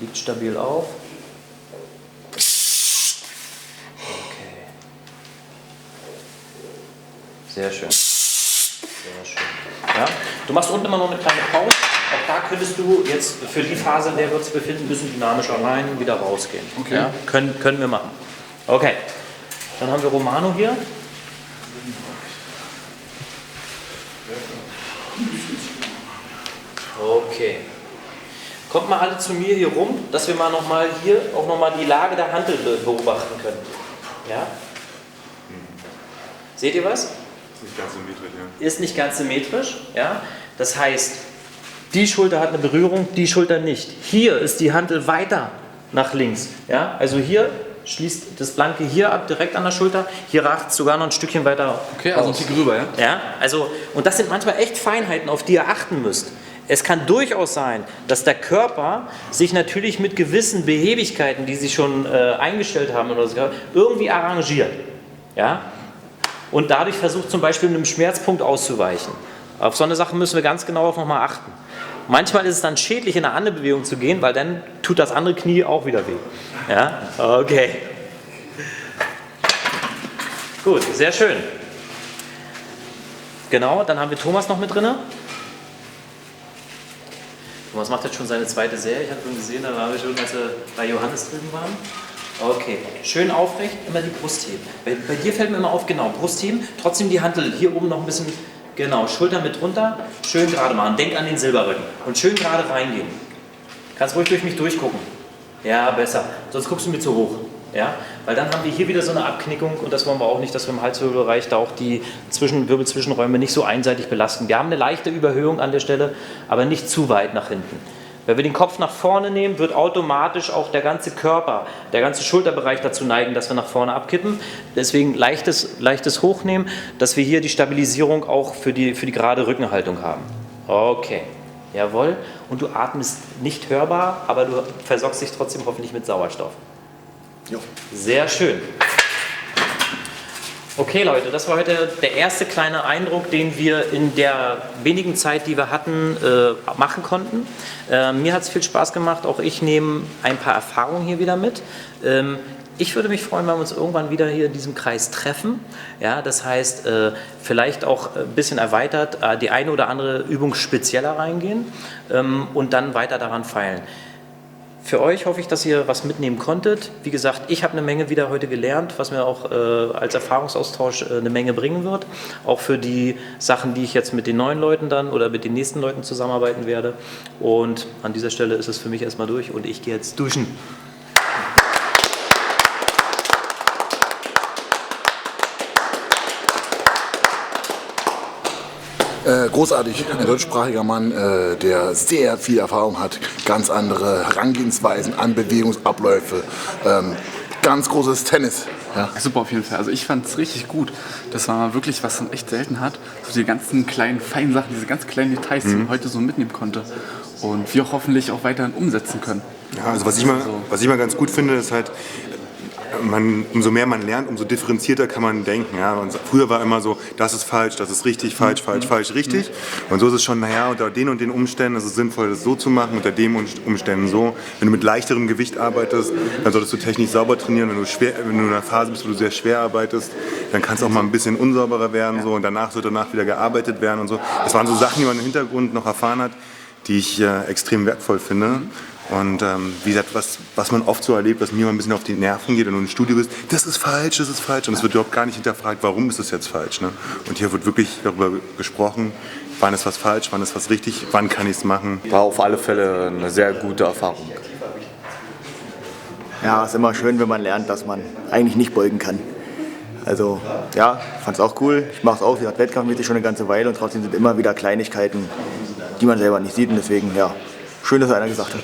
Liegt stabil auf. Okay. Sehr schön. Sehr schön. Ja? Du machst unten immer noch eine kleine Pause. Auch da könntest du jetzt für die Phase, in der wir uns befinden, ein bisschen dynamischer rein, wieder rausgehen. Okay. Ja? Können wir machen. Okay. Dann haben wir Romano hier. Okay. Kommt mal alle zu mir hier rum, dass wir mal hier auch nochmal die Lage der Hantel beobachten können. Ja? Seht ihr was? Nicht ganz symmetrisch, ja. Ist nicht ganz symmetrisch. Ja? Das heißt, die Schulter hat eine Berührung, die Schulter nicht. Hier ist die Hantel weiter nach links. Ja? Also hier schließt das Blanke hier ab, direkt an der Schulter. Hier ragt es sogar noch ein Stückchen weiter Okay, also ein raus. Tick rüber, ja? Ja? Also, und das sind manchmal echt Feinheiten, auf die ihr achten müsst. Es kann durchaus sein, dass der Körper sich natürlich mit gewissen Behebigkeiten, die sie schon eingestellt haben, oder so, irgendwie arrangiert. Ja? und dadurch versucht zum Beispiel einem Schmerzpunkt auszuweichen. Auf so eine Sache müssen wir ganz genau nochmal achten. Manchmal ist es dann schädlich, in eine andere Bewegung zu gehen, weil dann tut das andere Knie auch wieder weh. Ja, okay. Gut, sehr schön. Genau, dann haben wir Thomas noch mit drin. Thomas macht jetzt schon seine zweite Serie. Ich habe schon gesehen, da war ich schon, als wir bei Johannes drüben waren. Okay, schön aufrecht, immer die Brust heben. Bei dir fällt mir immer auf, genau, Brust heben, trotzdem die Hantel hier oben noch ein bisschen, genau, Schulter mit runter, schön gerade machen. Denk an den Silberrücken und schön gerade reingehen. Kannst ruhig durch mich durchgucken. Ja, besser. Sonst guckst du mir zu hoch. Ja? Weil dann haben wir hier wieder so eine Abknickung und das wollen wir auch nicht, dass wir im Halswirbelbereich da auch die Wirbelzwischenräume nicht so einseitig belasten. Wir haben eine leichte Überhöhung an der Stelle, aber nicht zu weit nach hinten. Wenn wir den Kopf nach vorne nehmen, wird automatisch auch der ganze Körper, der ganze Schulterbereich dazu neigen, dass wir nach vorne abkippen. Deswegen leichtes Hochnehmen, dass wir hier die Stabilisierung auch für die gerade Rückenhaltung haben. Okay, jawohl. Und du atmest nicht hörbar, aber du versorgst dich trotzdem hoffentlich mit Sauerstoff. Jo. Sehr schön. Okay Leute, das war heute der erste kleine Eindruck, den wir in der wenigen Zeit, die wir hatten, machen konnten. Mir hat es viel Spaß gemacht, auch ich nehme ein paar Erfahrungen hier wieder mit. Ich würde mich freuen, wenn wir uns irgendwann wieder hier in diesem Kreis treffen. Ja, das heißt, vielleicht auch ein bisschen erweitert, die eine oder andere Übung spezieller reingehen und dann weiter daran feilen. Für euch hoffe ich, dass ihr was mitnehmen konntet. Wie gesagt, ich habe eine Menge wieder heute gelernt, was mir auch als Erfahrungsaustausch eine Menge bringen wird. Auch für die Sachen, die ich jetzt mit den neuen Leuten dann oder mit den nächsten Leuten zusammenarbeiten werde. Und an dieser Stelle ist es für mich erstmal durch und ich gehe jetzt duschen. Großartig, ein deutschsprachiger Mann, der sehr viel Erfahrung hat, ganz andere Herangehensweisen an Bewegungsabläufe, ganz großes Tennis. Ja. Super auf jeden Fall. Also ich fand es richtig gut. Das war mal wirklich, was man echt selten hat. So die ganzen kleinen, feinen Sachen, diese ganz kleinen Details, die man heute so mitnehmen konnte. Und wir hoffentlich auch weiterhin umsetzen können. Ja, also was ich mal ganz gut finde, ist halt, umso mehr man lernt, umso differenzierter kann man denken. Ja? Und früher war immer so, das ist falsch, das ist richtig, falsch, falsch, richtig. Und so ist es schon, naja, unter den und den Umständen ist es sinnvoll, das so zu machen, unter den Umständen so. Wenn du mit leichterem Gewicht arbeitest, dann solltest du technisch sauber trainieren. Wenn du in einer Phase bist, wo du sehr schwer arbeitest, dann kann es auch mal ein bisschen unsauberer werden. So. Und danach wird wieder gearbeitet werden und so. Das waren so Sachen, die man im Hintergrund noch erfahren hat, die ich extrem wertvoll finde. Und wie gesagt, was man oft so erlebt, was mir mal ein bisschen auf die Nerven geht, wenn du im Studio bist, das ist falsch. Und es wird überhaupt gar nicht hinterfragt, warum ist das jetzt falsch. Ne? Und hier wird wirklich darüber gesprochen, wann ist was falsch, wann ist was richtig, wann kann ich es machen. War auf alle Fälle eine sehr gute Erfahrung. Ja, es ist immer schön, wenn man lernt, dass man eigentlich nicht beugen kann. Also ja, fand es auch cool. Ich mache es auch, wie gesagt, wettkampfmäßig schon eine ganze Weile und trotzdem sind immer wieder Kleinigkeiten, die man selber nicht sieht. Und deswegen, ja, schön, dass einer gesagt hat.